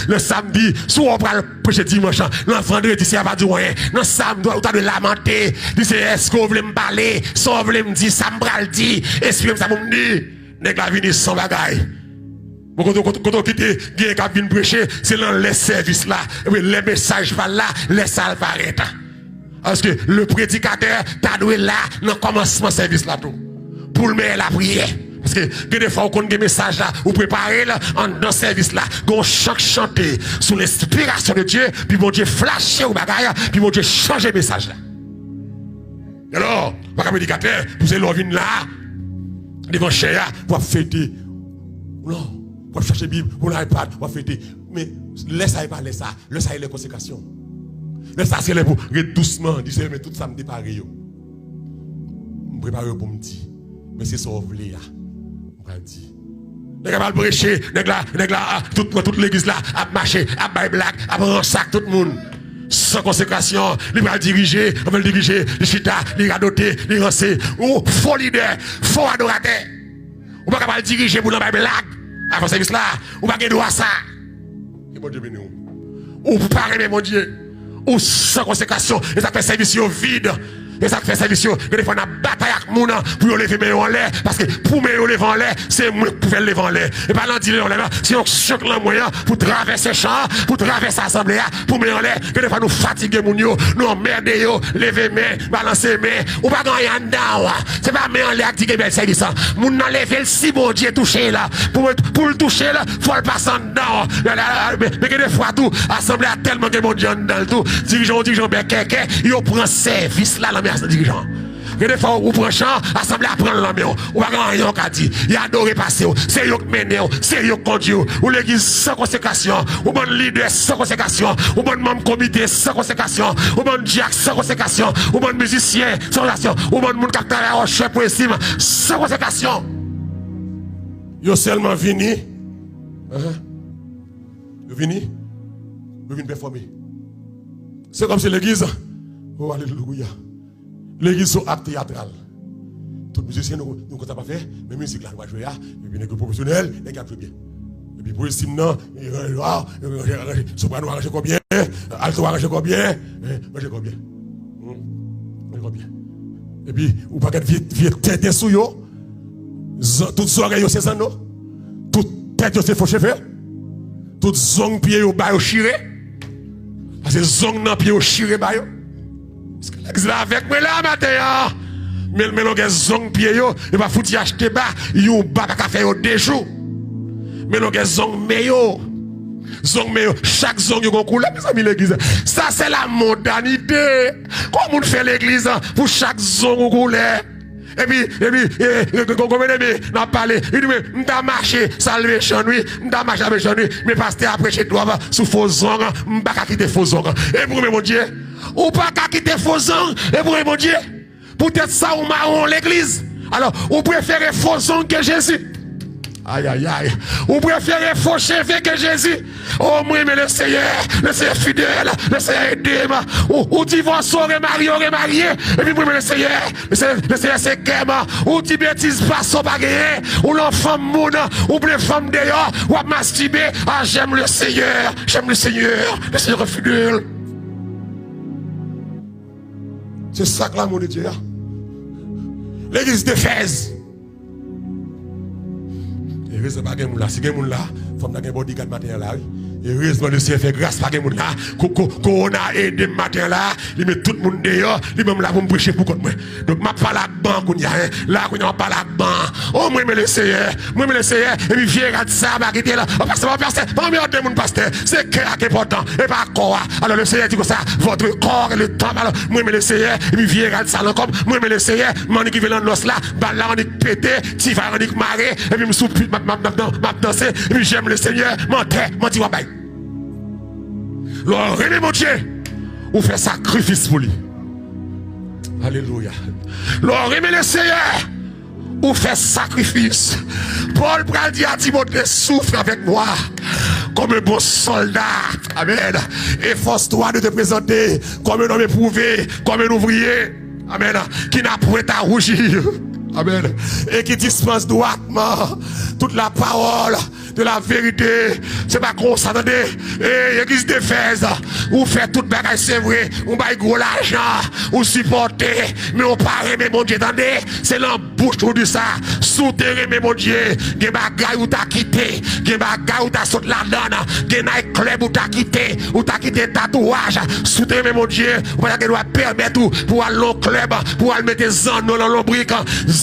le samedi, soit on va le prêcher dimanche, le vendredi, c'est pas du rien, le samedi, on de lamenter, dit c'est est-ce qu'on veut me parler, ça on veut me dire, ça me dit, esprit ça me dit, n'est la vie sans bagaille. Quand on quitte, il y a un cabine prêcher, c'est dans les services là, les messages par là, les salles paraître. Parce que le prédicateur t'a doué là, dans le commencement de service là tout. Pour le mettre la prière. Parce que des fois, on a des messages là, vous préparez là, dans le service là, on chaque chanter sous l'inspiration de Dieu, puis mon Dieu flasher au bagage, puis mon Dieu changer le message là. Alors, pas comme prédicateur, vous allez là, devant Chéa, pour fêter. Non. Pour chercher la Bible, pour l'iPad, pour fêter. Mais laisse-moi parler ça, laisse-moi les conséquences. Laisse-moi c'est pour doucement, dire, mais tout ça me dépare. Je me prépare pour me dire, mais c'est ça que vous voulez. Je vais dire. Les gars vont prêcher, toute l'église là, à marcher, à bailler blague, à prendre sac, tout le monde. Sans consécration, il va diriger, on va le diriger, les chita, les radoter, les lancer. Ou faux leader, faux adorateur. On va pas le diriger pour l'envoyer blague. Avant service là, ou pas droit ça. Et mon Dieu béni. Ou pas aimer mon Dieu. Ou sans conséquence, et ça fait service vide. Et ça fait service, des fois, on a bataille avec moun pour lever mes en l'air. Parce que pour me lever en l'air, c'est moi qui pouvais lever en l'air. Et pas l'en dire en l'air, c'est un choc là moyen pour traverser le champ, pour traverser l'assemblée, pour me en l'air. Que des fois, nous fatiguer moun yo, nous emmerder yo, lever main, balancer main. Ou pas gagner en dedans. C'est pas me en l'air qui est bel service. Moun nan lever le si bon Dieu touché là. Pour le toucher là, faut le passer en dedans. Mais que des fois, tout, assemblée a tellement que mon Dieu dans le tout. Dirigeant, ben, quelqu'un, il prend service là, la mère, dirigeant. Que des fois, on prend champ, assemblée à prendre la main. Ou pas rien qu'a dit. Il a adoré passer. C'est eux qui mènent, c'est eux qui conduisent. Ou l'église sans consécration. Ou bon leader sans consécration. Ou bon membre comité sans consécration. Ou bon diacre sans consécation. Ou bon musicien sans consécation. Ou bon monde qui travaille en chef pour estime sans consécation. Yo seulement vini. Yo vini. Yo vini performer. C'est comme si l'église. Oh, alléluia. L'église sont acte théâtral. Tout musicien nous ne comptons pas faire, mais musique là, nous va jouer, et puis les professionnels, les gars jouent bien. Et puis pour estime, non, soprano arranger combien, alto arranger combien, arranger combien. Et puis, ou pas qu'être vieux tête sous yo, toutes oreilles c'est ça, non? Toute tête c'est faux cheveux, toutes zong pieds au bas au chiré, parce que zong nan pied au chiré bas yo. L'église là avec moi là matin, mais l'on zong pied yo, et pas fouti acheter bas, yo bas ka faire yo 2 jours. Mais l'on zong meyo. Zong meyo, chaque zong yo gon couleur, mes amis l'église. Ça c'est la modernité. Comment on fait l'église pour chaque zong couleur? Et puis, n'a parlé, il dit, m'ta marché, salvé chanui, m'ta marché avec chanui, mais pasteur après chez toi, sous faux zong, m'pa ka quitter faux zong. Et pour mon Dieu, ou pas ka quitter faux zong, et pour mon Dieu, peut-être ça ou marron l'église. Alors, vous préférez faux zong que Jésus. Aïe, aïe, aïe. Vous préférez faux cheveux que Jésus. Oh, moi, mais le Seigneur fidèle, le Seigneur aide-moi. Ou divorce, remarié. Et puis, moi, mais le Seigneur c'est gaiement. Ou dit bêtise, passe au bagay. Ou l'enfant moun, ou les femmes d'ailleurs, ou à masturber. Ah, j'aime le Seigneur est fidèle. C'est ça que l'amour de Dieu. L'église d'Éphèse. Heureusement, pas de moun là. Si gen moun là, faut m'ta gen bodyguard matin là. Heureusement, le Seigneur fait grâce pas gen moun là. Corona aide matin là, il met tout le monde dehors, il même là pour me prêcher pour contre moi. Donc m'a pas la banque qu'on y a, là qu'on y a pas la banque. Oh moi mais le Seigneur, et puis viens regarder ça, va quitter là. Pasteur, pas mieux de mon pasteur, c'est cœur qui est important et pas corps. Alors le Seigneur dit comme ça, votre corps et le temps. Alors moi mais le Seigneur, et puis viens regarder ça comme moi mais le Seigneur, mon équivalent de l'os là, balle là on est pété, tu vas on est maré, et puis me soupe m'a danser, et puis j'aime le Seigneur, m'en wa bay. René mon Dieu, ou fait sacrifice pour lui. Alléluia. René le Seigneur, ou fait sacrifice. Paul pral dit à Timothée, souffre avec moi comme un bon soldat. Amen. Efforce-toi de te présenter comme un homme éprouvé, comme un ouvrier. Amen. Qui n'a point à rougir. Amen. Et qui dispense droitement toute la parole de la vérité. C'est pas qu'on s'attendait. Et l'église d'Éphèse, ou fait toute bagaille, c'est vrai. On baille gros l'argent, ou supporter. Mais on paraît, mais mon Dieu, attendez. C'est l'embouche de ça. Souterrain, mais mon Dieu. Gen bagaille ou t'as quitté. Gen bagaille ou t'as sauté la donne. Gen club ou t'as quitté. Ou t'as quitté tatouage. Souterrain, mais mon Dieu. Ou pas qu'elle doit permettre pour aller au club. Pour aller mettre des anneaux dans l'ombrique.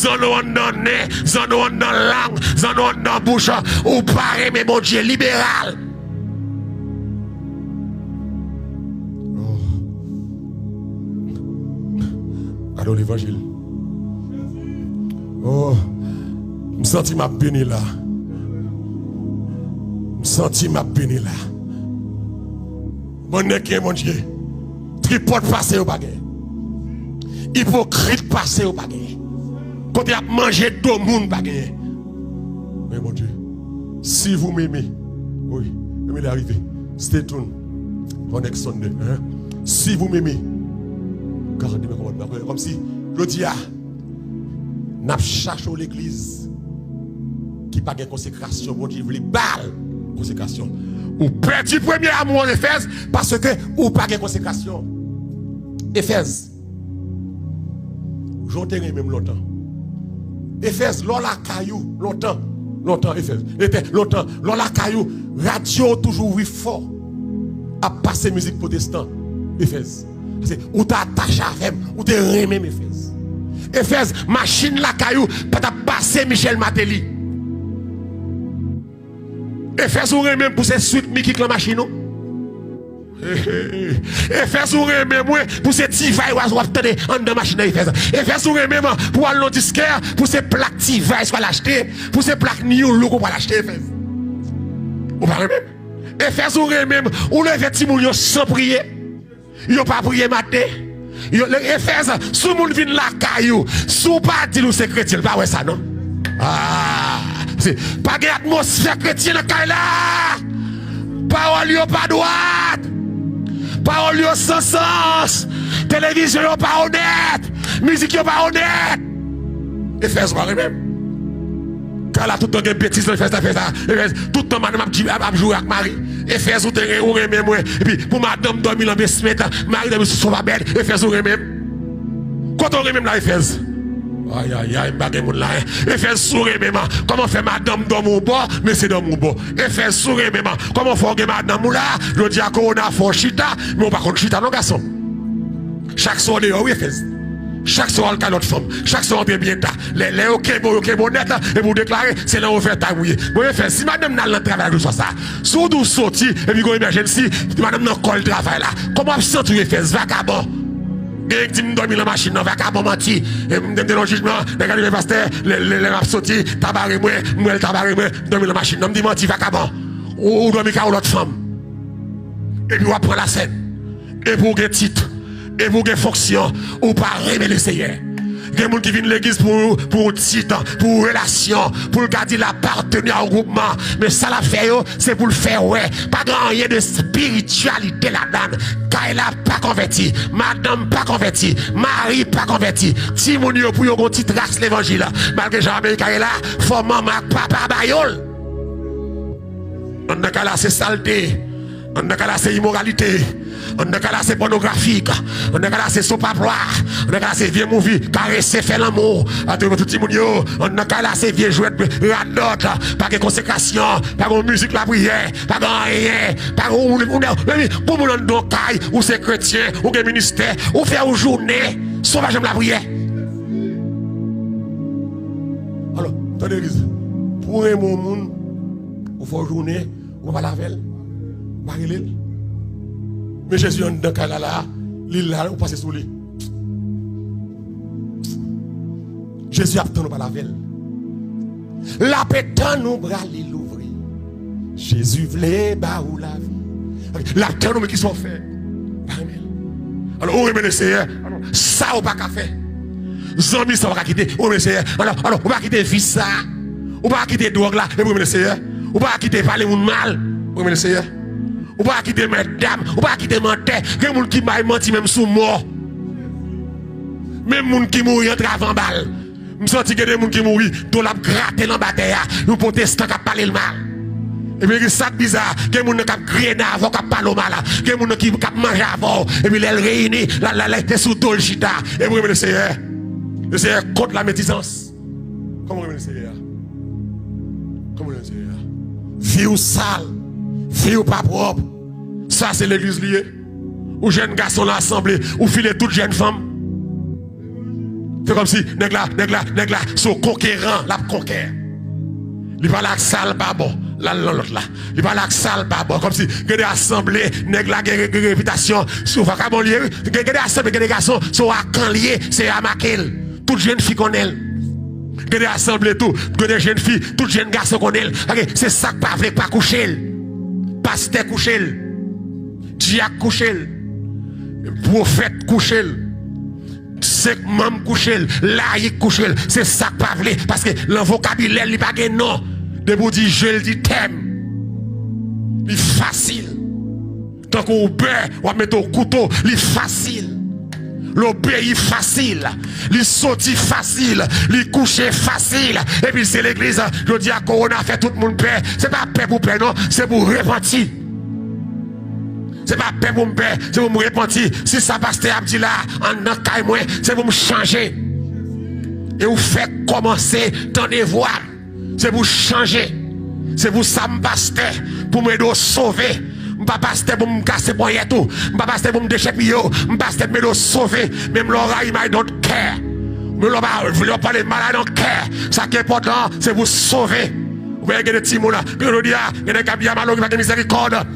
Zano dans le nez, zano dans la langue, zano dans la bouche, ou pareil, mais mon Dieu, libéral. Alors l'évangile. Oh, je me sens ma béni là. Je me sens ma béni là. Bon nez, mon Dieu. Tripote passé au baguette. Hypocrite passé au baguette. Quand tu as mangé deux monde pas gagné. Mais mon Dieu, si vous m'aimez, oui, il est arrivé. Stay tuned. On est Sunday. Si vous m'aimez, gardez mes commandements. Comme si, je dis, n'a pas cherché l'église qui n'a pas de consécration. Mon Dieu, vous voulez balle consécration. Ou petit premier amour en Éphèse parce que ou pas de consécration. Éphèse. j'entends même longtemps. Éphèse, l'on la caillou, longtemps, Éphèse. Longtemps, l'on la caillou, radio toujours oui fort. À passer musique protestant, Éphèse. Ou t'attaches avec, ou t'es remé, Éphèse. Éphèse, machine la caillou, pas t'as passé Michel Matéli. Éphèse, ou remé pour ces suites, Miki la machine. Éphèse, ou remé pour ces tivailles, ou attendez, en de machine, Éphèse. Éphèse, ou remé pour aller au disquaire, pour ces plaques tivailles, soit l'acheter, pour ces plaques new look, pour l'acheter, Éphèse. Ou pas remé? Éphèse, ou remé, ou le vêtement, sans prier. Ils n'ont pas prié matin. Éphèse, si le monde vient la caillou, si vous pas dit nous c'est chrétien, pas ouais ça non? Ah, c'est pas d'atmosphère chrétienne dans la là. Parole yo pas droite. Parole yo sans sens. Télévision yo pas honnête. Musique yo pas honnête. Éphèse pas même. Quand là tout le temps il bêtise, Éphèse fait ça. Tout le temps madame a joué avec Marie. Éphèse ou te ou même moi. Et puis pour madame dormir dans basement, Marie de sur la bête, Éphèse ou même. Quand on même là Éphèse. Aïe aïe aïe, bagay moun là. Éphèse sourit même. Comment fait madame dormir au bas, mais c'est dormir au bas. Éphèse sourit même. Comment faut que madame ou là, je dis à corona faut chita, mais on pas contre chita non garçon. Chaque soir de oui Éphèse. Chaque soir, il y a notre femme. Chaque soir, on est bien tard. Les ok, net, et vous déclarez, c'est là où on fait ta mouille. Bon, si madame n'a pas travail, soit ça. Si vous sortez, et puis vous emergency, madame n'a pas le travail là. Comment vous sentez, fait vagabond? Et dit, me dormir dans la machine, vagabond menti. Et me donne le jugement, regardez le pasteur, les rap sorti, tabaré moi, le tabaré moi, dormir dans la machine. Non, me dit menti, vagabond. Ou dormir avec l'autre femme. Et puis, on prend la scène. Et pour des titres. Et pour des fonctions, ou pas révéler Seigneur. Il y a des gens qui viennent à l'église pour titre, pour relation, pour garder l'appartenir au groupement. Mais ça la fait, c'est pour le faire, ouais. Pas grand rien de spiritualité là-dedans. Car elle n'a pas converti. Madame pas converti. Marie pas converti. Timonio pour yon petit trace l'évangile. Malgré jamais car elle a, faut maman, papa, bayol. On a qu'à la c'est saleté. On a qu'à la c'est immoralité. On a qu'à la c'est pornographique. On a qu'à la c'est sopapoir. On a qu'à la c'est vieux movie. Caresser, faire l'amour. À tout le monde. On a qu'à la c'est vieux jouets. Radote. Pas de consécration. Pas de musique la prière. Pas de rien. Pas de. Pour mon don caille. Ou c'est chrétien. Ou des ministères. Ou faire une journée. Sauvage la prière. Alors, attendez, l'église. Pour un monde. Ou faire une journée. Ou pas la veille. Mais Jésus est dans le là, l'île là, on passe sous lui. Jésus a obtenu par la veille. La pétan nous bras l'ouvrir. Jésus voulait ou la vie. La pétan nous qui sont faits. Alors, on remet le Seigneur. Ça, on va pas faire. Zombi, ça va quitter. On remet le Seigneur. Alors, on va quitter vie ça. On va quitter drogue là. Et on remet le Seigneur. On va quitter parler mon mal. On remet le Seigneur. On va quitter mesdames, on va quitter menteur. Il y a des gens qui m'ont menti même sous mort. Même des gens qui mourent entre avant balle. Je sens qu'il y a des gens qui mourent, dont la gratte dans la bataille. Nous protestants qui parlent le mal. Et puis c'est bizarre, il y a des gens qui crient avant, qui parlent mal. Il y a des gens qui mangent avant. Et puis les réunis, la tête sous tout le chita. Et vous le Seigneur. Le Seigneur contre la médisance. Comment le Seigneur? Comment le Seigneur? Vie ou sale, vie ou pas propre. Ça, c'est l'église liée. Ou jeunes garçons l'assemblée, ou filer toutes jeunes femmes. C'est comme si, nèg là, sont conquérants, la conquête. Il va la salle pas bon, l'autre là. Il va la salle pas bon, comme si, il y a des assemblées, nèg là, il y a des réputations, sur vagabond lié, il y a des assemblées, il y a des garçons, sont à camp lié, c'est à maquel. Toutes jeunes filles qu'on elle. Il y a des assemblées, tout, il y a des jeunes filles, toutes jeunes garçons qu'on elle. C'est ça que pas avec pas coucher. Pasteur coucher. Diacre couché, prophète couché, segment couché, laïc couché, c'est ça que pas vrai parce que le vocabulaire il pas gain non. De vous dire je le dis thème. Il facile. Tant qu'on beurre, on met au couteau, il facile. L'obéir facile, il sorti facile, il coucher facile. Et puis c'est l'église, je dis à Corona fait tout le monde paix. C'est pas paix pour paix non, c'est pour repentir. C'est pas paix pour me paix, c'est pour me repentir. Si ça passe à là, en un cas, c'est pour me changer. Et vous faites commencer, tendez-vous. C'est pour changer. C'est pour ça me pasteur, pour me sauver. Je ne pas pasteur pour me casser pour rien tout. Je ne pas pasteur pour me déchapper. Je ne pas pasteur pour me sauver. Même Laura, il m'a don't care. Mais je ne veux pas les malades don't care. Ce qui est important, c'est vous sauver. Vous voyez, il y a des petits mots là. Puis on dit, il y a des cas bien malheureux qui ont miséricorde.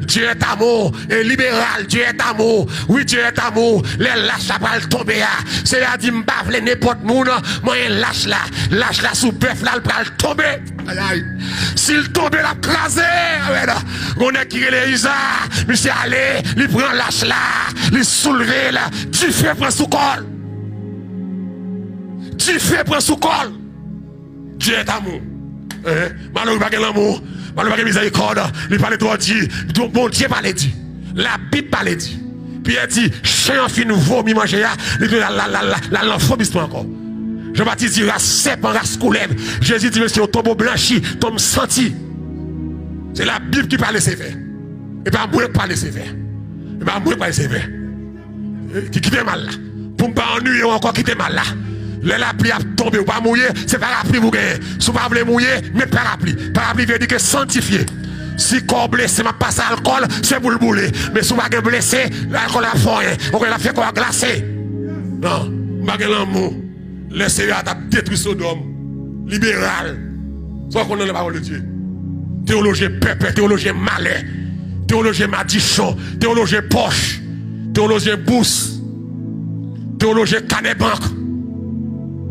Dieu est amour, libéral, Dieu est amour, oui Dieu est amour, les lâches là va tomber, c'est à dire m'bavle n'importe monde, moi lâche là sous bœuf là va tomber, s'il tombe la crasé, on est qui les Isa, monsieur allez, il prend lâche là, il soulever là, tu fais prendre sous col, Dieu est amour, malheureux pas l'amour. Malgré la miséricorde, il parlait trop dit, bon Dieu parlait dit, la Bible parlait dit. Puis elle dit, chien fin vomi manger, l'enfobisme encore. Jean-Baptiste dit, race serpent, race coulève. Jésus dit, monsieur, tombeau blanchi, tombe senti. C'est la Bible qui parle sévère. Et pas moi qui parle sévère. Et pas moi qui parle sévère. Qui quitte mal là. Pour ne pas ennuyer encore quitter mal là. La pluie a tombé ou pas mouillé, c'est parapluie vous gagnez. Si vous ne voulez mouiller, mais parapluie. Parapluie veut dire que sanctifié. Si corps blessé, m'a passé alcool, c'est pour le bouler. Mais si vous n'avez pas blessé, l'alcool a fait, on a fait quoi glacé. Non, je ne l'amour. Laissez-le à détruire Sodome. Libéral. Soit qu'on a la parole de Dieu. Théologien pépé, théologien malais, théologien madichon, théologien poche, théologien bousse, théologien canet-banque.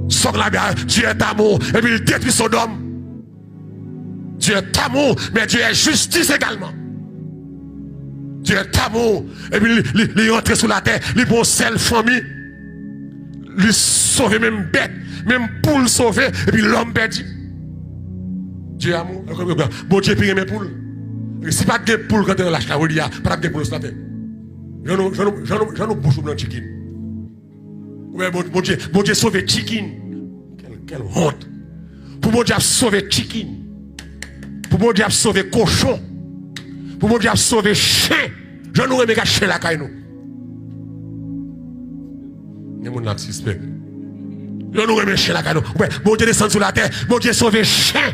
Sors la bière, Dieu est amour, et puis il détruit Sodome. Dieu est amour, mais Dieu est justice également. Dieu est amour, et puis il rentre sous la terre, il prend seule famille, il sauve même bête, même poule sauver, et puis l'homme perdu. Dieu est amour. Bon Dieu pire mes poules. Si pas de poules quand on lâche la roue, pas de poules sur la terre. J'en ai bouche dans le chicken. Bon Dieu sauve chicken. Quelle honte. Pour mon Dieu sauver chicken. Pour mon Dieu sauver cochon. Pour mon Dieu sauver chien. J'en aurais mis un chien là caille nous. Il y a mon suspect. J'en aurais mis un chien là caille nous. Bon Dieu descend sur la terre. Bon Dieu sauver chien.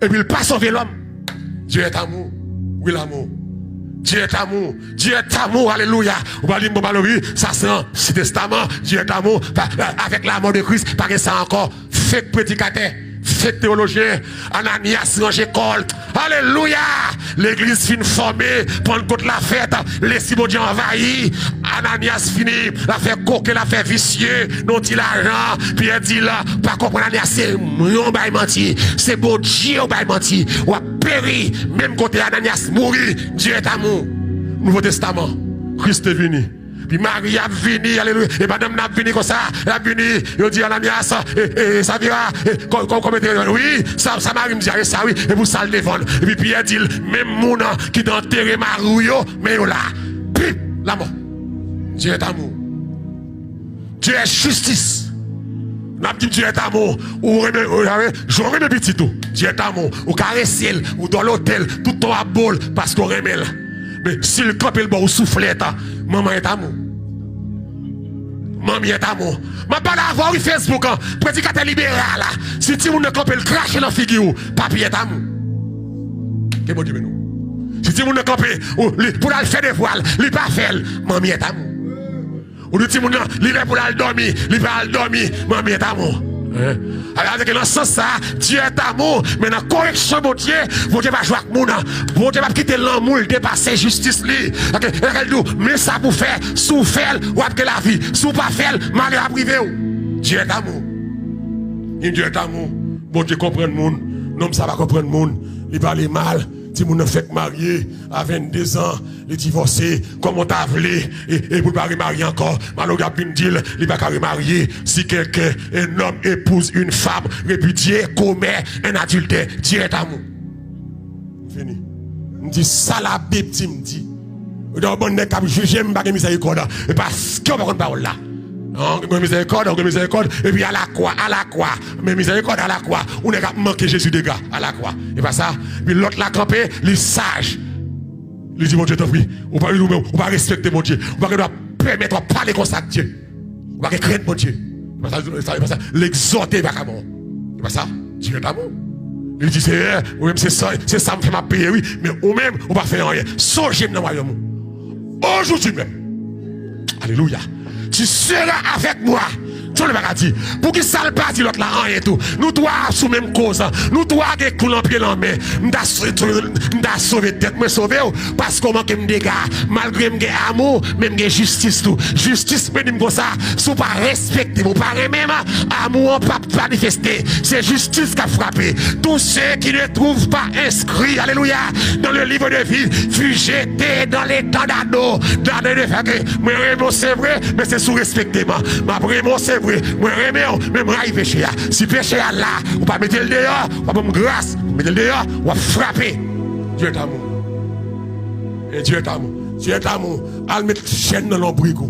Et puis il pas sauver l'homme. Dieu est amour. Oui l'amour. Dieu est amour. Dieu est amour. Alléluia. On va dire, ça c'est un testament. Dieu est amour. Avec la mort de Christ, pas que ça encore. Fake prédicateur. Fake théologien. Ananias range école. Alléluia. L'église finit formée. Prendre contre la fête. Laissez mon Dieu envahi. Ananias finit. La fait coquer, la fait vicieux. Non, il l'argent. Puis elle dit là. Pas comprendre Ananias. C'est mon bail menti. C'est bon Dieu bail menti. Ou a péri. Même côté Ananias mourir. Dieu est amour. Nouveau Testament. Christ est venu. Puis Marie a venu, alléluia. Et madame n'a venu comme ça. Elle a venu. Il dit Ananias, et ça vira. Oui, ça Marie me dit, ça oui. Et vous ça le défendre. Et puis Pierre dit, même mon qui t'a enterré Marie, mais là. Pip, la mort. Dieu est amour. Dieu est justice. N'a dit Dieu est amour. Ou j'aurais mes petits tout. Dieu est amour. Ou caresser, ou dans l'hôtel, tout ton à bol, parce qu'on remet là. Mais si le camp est le bon, ou soufflette, maman est amour. Maman est amour. Je ne vais pas avoir Facebook, prédicateur libéral. Si tu ne camp le cracher dans la figure, papier est amour. Que bon Dieu nous. Si tu ne camp pour aller faire des voiles, il ne pas faire, maman est amour. Ou si tu ne pas pour aller dormir, il ne pas dormir, maman est amour. Alors, dans ce sens, Dieu est amour, mais dans la correction, mon Dieu va jouer avec mon nom. Mon Dieu va quitter l'amour, dépasser justice. Mais ça pour faire, sous faire, ou après la vie, sous pas faire, mal à privé. Dieu est amour. Dieu est amour. Bon Dieu comprend le monde. Non, ça va comprendre le monde. Il parle mal. Si vous ne faites marier à 22 ans, les divorcés, comment t'as voulu, et vous ne pas remarier encore, malheureusement, il ne va pas remarier. Si quelqu'un, un homme épouse une femme, répudié, commet un adultère, Dieu est amour. Fini. Je dis ça la Bible, me dit. Dans le bon nez, je juge, je ne vais pas miséricorde. Parce que je ne vais pas parole là. Non, miséricorde, et puis à la croix, mais miséricorde à la croix, on n'a pas manqué Jésus de gars, à la croix. Et pas ça, puis l'autre l'a campé, les sages. Il dit, mon Dieu, t'en prie, on va respecter mon Dieu, on va permettre de parler comme ça de Dieu, on va craindre mon Dieu. L'exhorter, pas comment. C'est pas ça? Dieu est amour. Il dit, ou même c'est ça me fait ma payer, oui, mais ou même, on va faire rien. Songez dans le royaume. Aujourd'hui même. Alléluia. Tu seras avec moi. Tu ne vas dire. Pour qui ça le pas dit l'autre là, rien tout. Nous dois sous même cause. Nous dois avoir coulé en pied en main. M'da sauvé tête, me sauvé parce qu'on manque me dégâts. Malgré m'ge amour, même m'ge justice tout. Justice me dit comme ça, sous pas respecter, vous pas même amour pas manifester. C'est justice qui a frappé. Tous ceux qui ne trouvent pas inscrits, alléluia, dans le livre de vie, fut jeté dans les temps d'anneau. Dans les moi c'est vrai, mais c'est sous respecter moi. Ma vraiment c'est vrai, moi remets, même raille péché. Si péché là, ou pas mettre le dehors, ou pas me grâce, mettre le dehors, ou pas frapper. Dieu est amour. Et Dieu est amour. Dieu est amour. Al mettre chaîne dans l'ombrico.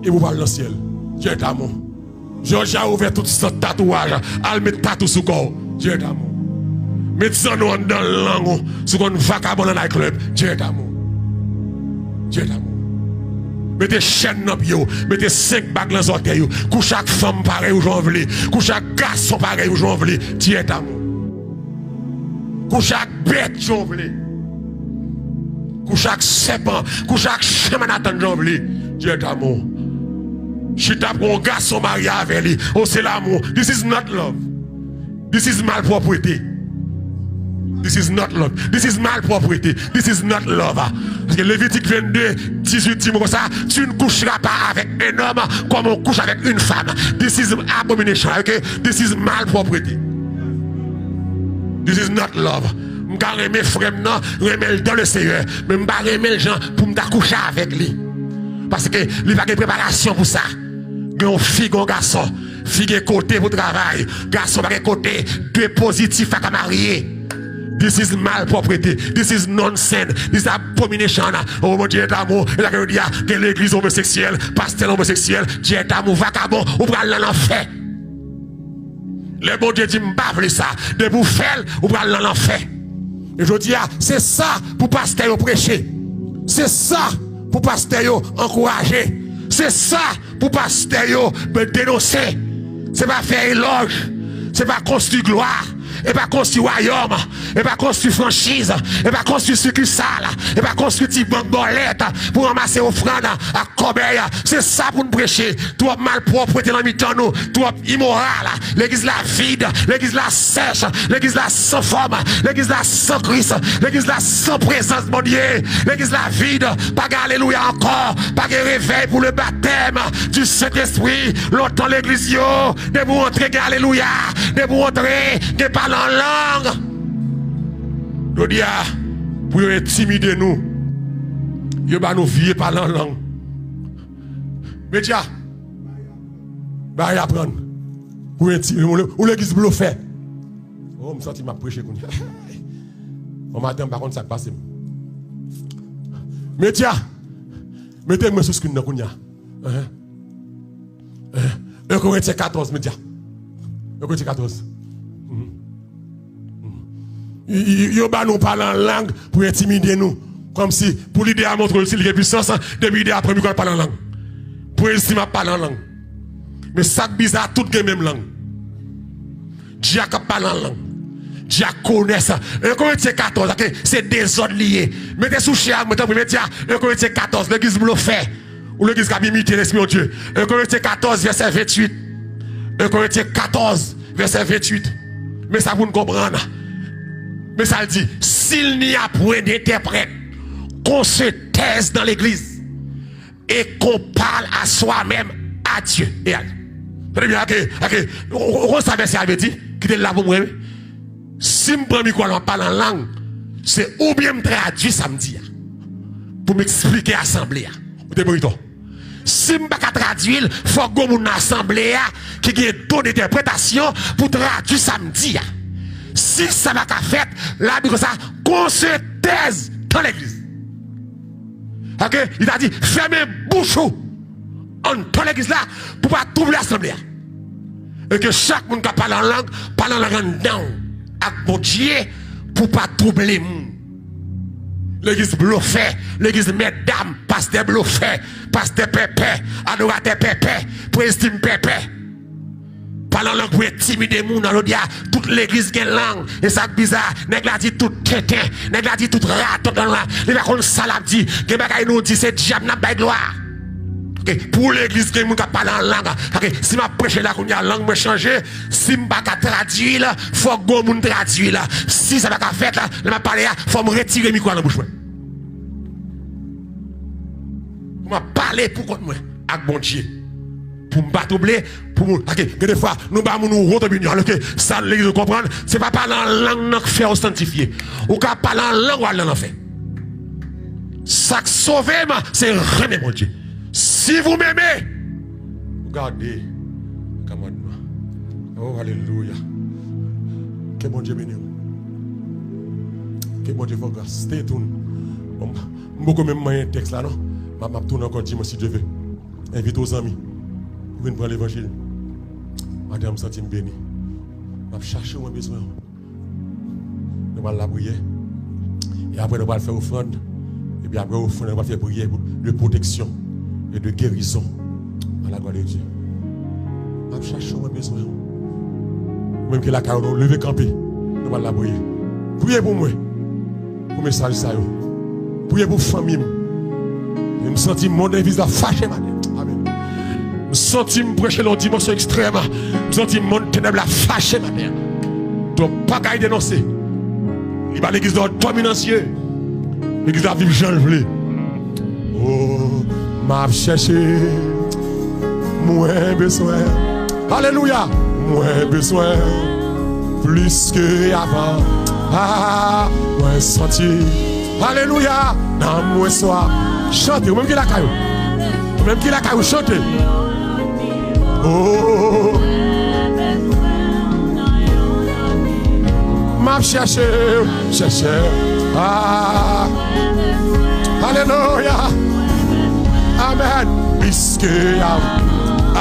Et vous parlez dans le ciel. Dieu est amour. Georges a ouvert tout ce tatouage. Al mettre tatou sous corps. Dieu est amour. Mettez ça dans le langue. Sous un vagabond dans le club. Dieu est amour. Dieu est amour. Mettez chaîne dans le pied, mettez 5 bagues dans les orteils. Pour chaque femme pareil où j'en veux. Pour chaque garçon pareil où j'en veux. Dieu est amour. Pour chaque bête j'en veux. Pour chaque serpent, pour chaque chemin j'en veux. Dieu est amour. Je tape un garçon marié avec lui. Oh, c'est l'amour. This is not love. This is malpropreté. This is not love. This is malpropreté. This is not love. Parce que Lévitique 22, 18 dit comme ça, tu ne coucheras pas avec un homme comme on couche avec une femme. This is abomination. Okay? This is malpropreté. This is not love. Je ne vais pas frère dans le Seigneur. Mais je ne vais pas aimer les gens pour me coucher avec lui. Parce que il va avoir une préparation pour ça. Un fille, un garçon. Fille côté pour travail. Garçon va côté. Deux positifs à marier. This is malpropreté. This is nonsense. This is abomination. Oh mon Dieu d'amour. Et là, je dis que l'église homosexuelle, pasteur homosexuel, Dieu d'amour, vagabond, ou pral dans l'enfer. Le bon Dieu dit, m'bavle ça. De vous faire, ou pral dans l'enfer. Et je dis, c'est ça pour pasteur prêcher. C'est ça pour pasteur encourager. C'est ça pour pasteur dénoncer. C'est pas faire éloge. C'est pas construire gloire. Et pas construire royaume, et pas construire franchise, et pas construire succursale, et pas construire petite banque bolette pour ramasser offrande à Corbeil. C'est ça pour nous prêcher. Toi malpropre, t'es dans mi-temps nous, toi immoral, l'église la vide, l'église la sèche, l'église la sans forme, l'église la sans Christ, l'église la sans présence, mon Dieu, l'église la vide, pas alléluia encore, pas de réveil pour le baptême du Saint-Esprit. Longtemps l'église yo, de vous entrer, alléluia, de vous entrer, de pas en langue. Je dis, pour intimider nous, il va nous vier parler en langue. Mais tiens, bah y apprendre. Pour intimider, ou l'église bluffée. Oh, je me sens que je prêché. On matin, par contre, ça passe. Mais tiens, mettez-moi sur ce que nous avons. 1 Corinthiens 14, mais tiens. 1 Corinthiens 14. Ils nous parlent en langue pour intimider nous. Comme si, pour l'idée à montrer aussi la puissance, depuis l'idée après, qu'on parle en langue. Pour estimer parler en langue. Mais ça bizarre, tout la même langue. Dieu parle en langue. Dieu connaît ça. 1 Corinthiens 14, c'est des ordres liés. Mettez sous cher, mettez 1 Corinthiens 14, l'église bluffée. Ou l'église qui a imité l'Esprit de Dieu. 1 Corinthiens 14, verset 28. 1 Corinthiens 14, verset 28. Mais ça vous ne comprenez pas. Mais ça dit, s'il n'y a point d'interprète, qu'on se taise dans l'église et qu'on parle à soi-même, à Dieu et à Dieu. Très bien, ok. On savait ce qu'il avait dit, qui était là pour moi. Si je prends micro en parle en langue, c'est ou bien me traduire samedi pour m'expliquer l'assemblée. Si je ne peux pas traduire, il faut que mon assemblée qui ait un taux d'interprétation pour traduire samedi. Si ça va faire, la Bible ça, qu'on se taise dans l'église. Ok? Il a dit, fermez bouche dans l'église là pour pas troubler l'assemblée. Et que chaque monde qui parle en langue dedans, avec mon Dieu, pour pas troubler les monde. L'église bluffée, l'église mesdames, pasteur bluffé, pasteur pépé, adorateur pépé, président pépé. Parlant langue pour intimider moun dans l'autre, toute l'église qui a langue. Et ça bizarre, nèg la dit tout tétin, nèg la dit tout raton dans la. Il va comme ça la dit, que bagay nous dit c'est diable n'a pas gloire. OK, pour l'église qui moun ka parler en langue. OK, si m'a prêcher là qu'on y a langue me changer, si m'pa ka traduire là, faut go moun traduire là. Si ça va ka faire là, m'a parler là, faut me retirer micro dans la bouche. Pour m'a parler pour contre moi avec bon Dieu. Pour me battre pour OK, des fois nous ba nous autre opinion. OK, ça l'église comprendre, c'est pas parler en langue non faire authentifier. Ou ka parler en langue ou en fait. Ça sauver c'est remettre mon Dieu. Si vous m'aimez, regardez commandement. Oh alléluia. Que bon Dieu bénisse. Que bon Dieu vous grâce. Stay tuned. Beaucoup même un texte là non. M'a tourner encore dis-moi si Dieu veut. Invite aux amis. Vous venez prendre l'évangile. Madame me sentir béni. M'a chercher mon besoin. Nous allons la prier. Et après nous allons faire offrande. Et puis après offrande, nous allons faire prière de protection et de guérison à la gloire de Dieu. Je cherche mon besoin. Même que la carrière, lever camper, nous allons la prier. Priez pour moi, pour message ça. Priez pour famille. Je me sens mon visage fâché, madame. Amen. Je me sens prêcher dans une dimension extrême. Je me sens mon ténèbre fâché, madame. Tu n'as pas qu'à dénoncer. Il va l'église de dominancier. L'église de vivre Jean le. Oh. M'a cherché, moins besoin. Alléluia, moins besoin. Plus que avant. Ah, moins senti. Alléluia, dans moins soir. Chantez, ou même qui la caillou. Ou même qui la caillou, chantez. Oh, m'a cherché, cherché. Ah, alléluia. Amen. Puisque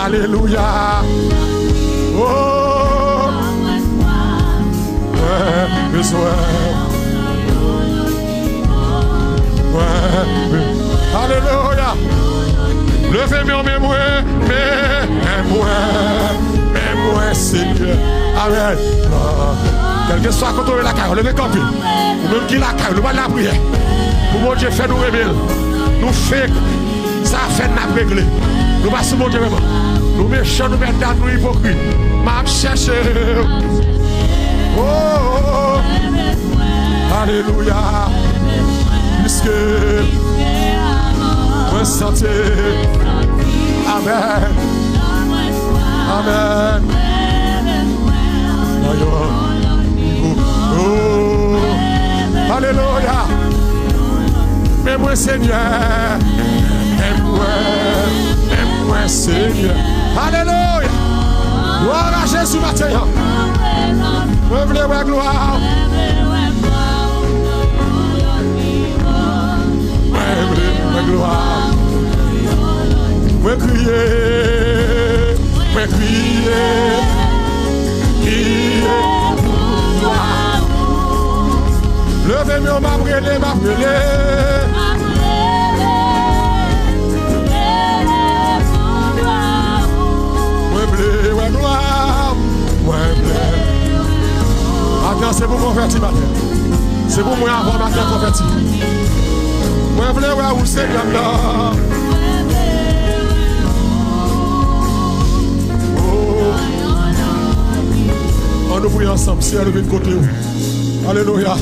alléluia. Oh, besoin. Alléluia. Levez-moi, mais moi, Seigneur. Amen. Quel que soit contre la carrière, levez camper. Ou même qui la carrière, nous allons la prière. Pour mon Dieu, fait nous rebelles. Nous fait. Ça a fait n'a réglé. Nous passons mon Dieu vraiment. Nous méchants, nous mettons nous hypocrites. M'a cherché. Oh, oh, oh. Alléluia. Puisque moi santé. Amen. Amen. Oh. Alléluia. Mais moi Seigneur. Aime-moi, Seigneur. Alléluia. Gloire à Jésus matin. Me voulez voir gloire. Me voulez voir gloire. Me crier. Me crier. Crier. Gloire. Levez-moi, m'a brûlé, m'a brûlé. Attends, c'est pour convertir matin. C'est pour moi avoir matin converti. Moi, je voulais voir où c'est comme là. Oh. On nous prie ensemble, c'est levé de côté. Alléluia.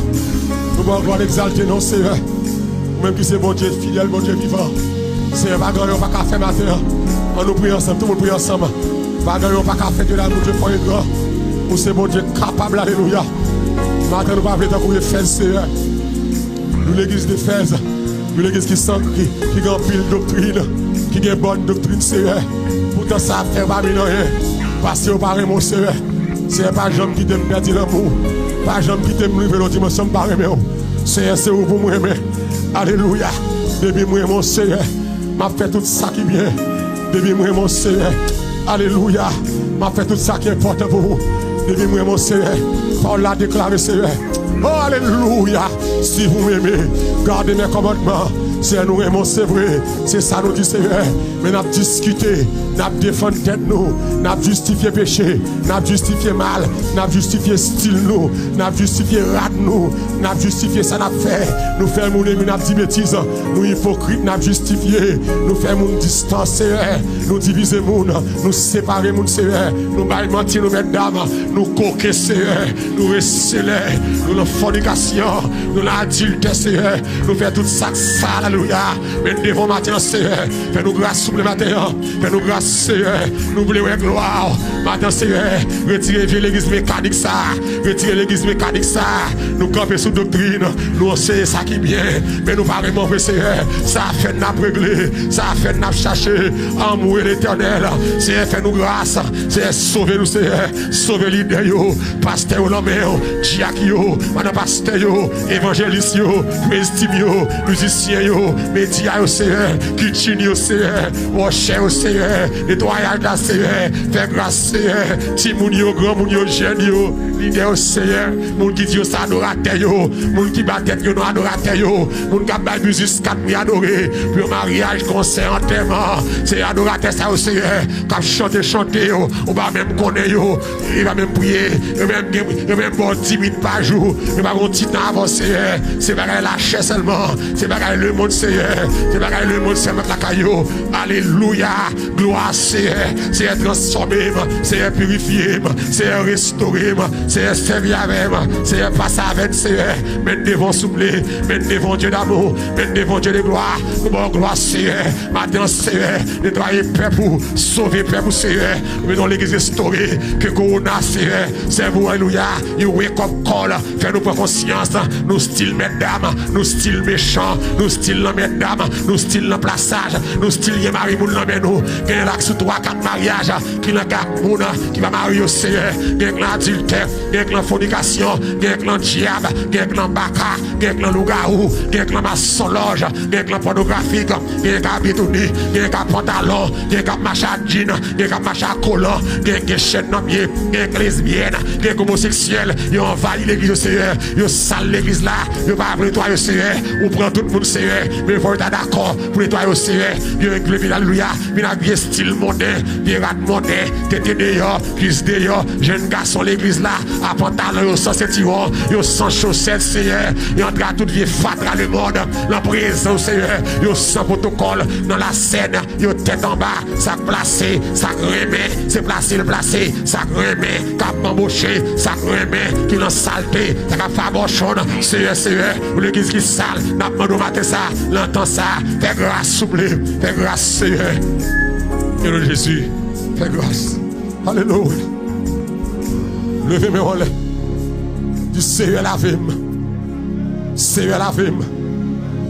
Nous allons encore l'exalter, non, Seigneur. Même qui c'est bon Dieu fidèle, bon Dieu vivant. C'est pas grand, on va pas faire matin. On nous prie ensemble, tout le monde prie ensemble. Pas grand, on va pas faire de la Dieu pour une grand. Ou c'est bon Dieu capable, alléluia. Maintenant, nous ne pouvons pas courir Fès, Seigneur. Nous, l'église de Fès, nous, l'église qui a pile doctrine, qui a bonne doctrine, Seigneur. Pourtant, ça fait pas rien. Parce que vous parlez, mon Seigneur. C'est pas Jean qui t'aime perdre l'amour. Pas Jean qui t'aime lever l'autre dimension, pas rien. Seigneur, c'est vous pour moi. Alléluia. Depuis moi, mon Seigneur, m'a fait tout ça qui est bien. Depuis moi, mon Seigneur. Alléluia. M'a fait tout ça qui est important pour vous. Levez-moi, mon Seigneur. Paul l'a déclaré, Seigneur. Oh, alléluia. Si vous m'aimez, gardez mes commandements. C'est nous aimons, c'est vrai. C'est ça nous dit, Seigneur. Mais nous avons discuté, nous avons défendu tête nous, nous avons justifié péché, nous avons justifié mal, nous avons justifié style nous, nous avons justifié rat nous, nous avons justifié ça nous avons fait. Nous faisons nous avons dit bêtises, nous hypocrites, nous avons justifié, nous faisons distance, Seigneur. Nous diviser nous séparer Seigneur. Nous baillons mentir, nous mesdames, nous coquer, Seigneur. Nous recéler, nous la fornication, nous l'adultère, Seigneur. Nous faisons tout ça, alléluia. Mais nous devons matin, Seigneur. Fais-nous grâce sur le matin. Fais-nous grâce, Seigneur. Nous voulons gloire. Matin, Seigneur. Retirez l'église mécanique, ça. Retirez l'église mécanique, ça. Nous camper sous doctrine. Nous savons ça qui est bien. Mais nous pas vraiment, Seigneur. Ça a fait nous régler. Ça a fait nous chercher. Amour l'éternel. Seigneur, fais-nous grâce. Seigneur, sauvez-nous, Seigneur. Sauvez l'idée, pasteur, l'homme, diacre, madame pasteur, évangéliste, estime, musicien, médias, Seigneur, kitchen, Seigneur, rocher, Seigneur, nettoyage, là, Seigneur, fais grâce, Seigneur, timoun, grand moun, jeune, leader, Seigneur, moun qui dit ça adorateur, moun qui bat tête, non adorateur, moun qui bat musique, 4 000 adoré, puis mariage, concert, enterrement, c'est adorateur, ça, Seigneur, qui chanter, on va même connaître, il va même prier, il va même bon 10 minutes par jour, il va continuer à avancer, c'est pas la chair seulement, c'est pas le monde, Seigneur, c'est pas le monde, c'est la caillou, alléluia, gloire, Seigneur, c'est transformé, c'est purifié, c'est restauré, c'est servir avec, c'est passer avec, Seigneur, mais devant souffler, mais devant Dieu d'amour, mais devant Dieu de gloire, nous bon gloire, Seigneur, maintenant, Seigneur, nettoyer peuple, sauver peuple, Seigneur, mais dans l'église restaurée, que Corona, Seigneur, c'est vous, alléluia, you wake up call, fais-nous prendre conscience, nous style mesdames, nous style méchants, nous style mesdames, nous style le plaçage, nous style y mari moun l'emmène nous, qu'il y a sous 3-4 mariages, qu'il y a 4 moun qui va marier au Seigneur, qu'il y a l'adultère, qu'il y a la fornication, qu'il y a le diable, qu'il y a le baka, qu'il y a le loup-garou, qu'il y a la maçonloge, qu'il y a la pornographique, qu'il y a la bitouni, qu'il y a le pantalon, qu'il y a le machin jean, qu'il y a le machin collant, qu'il y a le chaîne nommé, qu'il y a lesbienne, qu'il y a homosexuel, ils ont envahi l'église au Seigneur, ils salent l'église là, ils ne pas nettoyer au Seigneur, ou prend tout le monde Seigneur, mais il faut être d'accord pour nettoyer au Seigneur, ils ont inclus, alléluia, ils ont bien style mondain, bien rat mondain, t'étais d'ailleurs, plus d'ailleurs, jeune garçon l'église là, à pantalon, sans ceinturon, ils sans chaussettes Seigneur, ils ont entré toute vie fatra le monde, la présence Seigneur, ils sans protocole, dans la scène, ils ont tête en bas, ça placé, ça remet, c'est placé, le placé, ça remet, cap embauché, ça remet, qui l'ont saleté, ça cap fabochon, Seigneur, pour l'église qui sale, n'a pas demandé matin ça, l'entend ça, fais grâce, souple, fais grâce, Seigneur. Et le Jésus, fais grâce. Alléluia. Levez-moi en l'air. Dis Seigneur, lavez-moi. Seigneur, lavez-moi.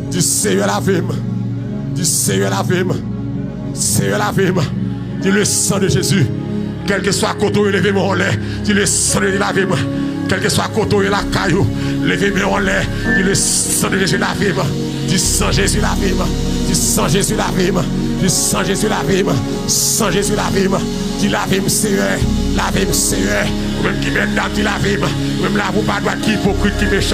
Dis Seigneur, lavez-moi. Dis Seigneur, lavez-moi. Seigneur, lavez-moi. Dis le sang de Jésus. Quel que soit côté, levez-moi en l'air. Dis le sang de Jésus, lavez-moi. Quel que soit côté et la caillou, levez-moi en l'air. Dis le sang de Jésus, lavez-moi. Dis sang Jésus, lavez-moi. Dis sang Jésus, lavez-moi. Dis sang Jésus, lavez-moi. Sang Jésus, lavez-moi. Dis lavez-moi, Seigneur. Lavez-moi, Seigneur. Même qui m'aide, dis lavez-moi. Même là, vous pas droit qui hypocrite, qui méchant.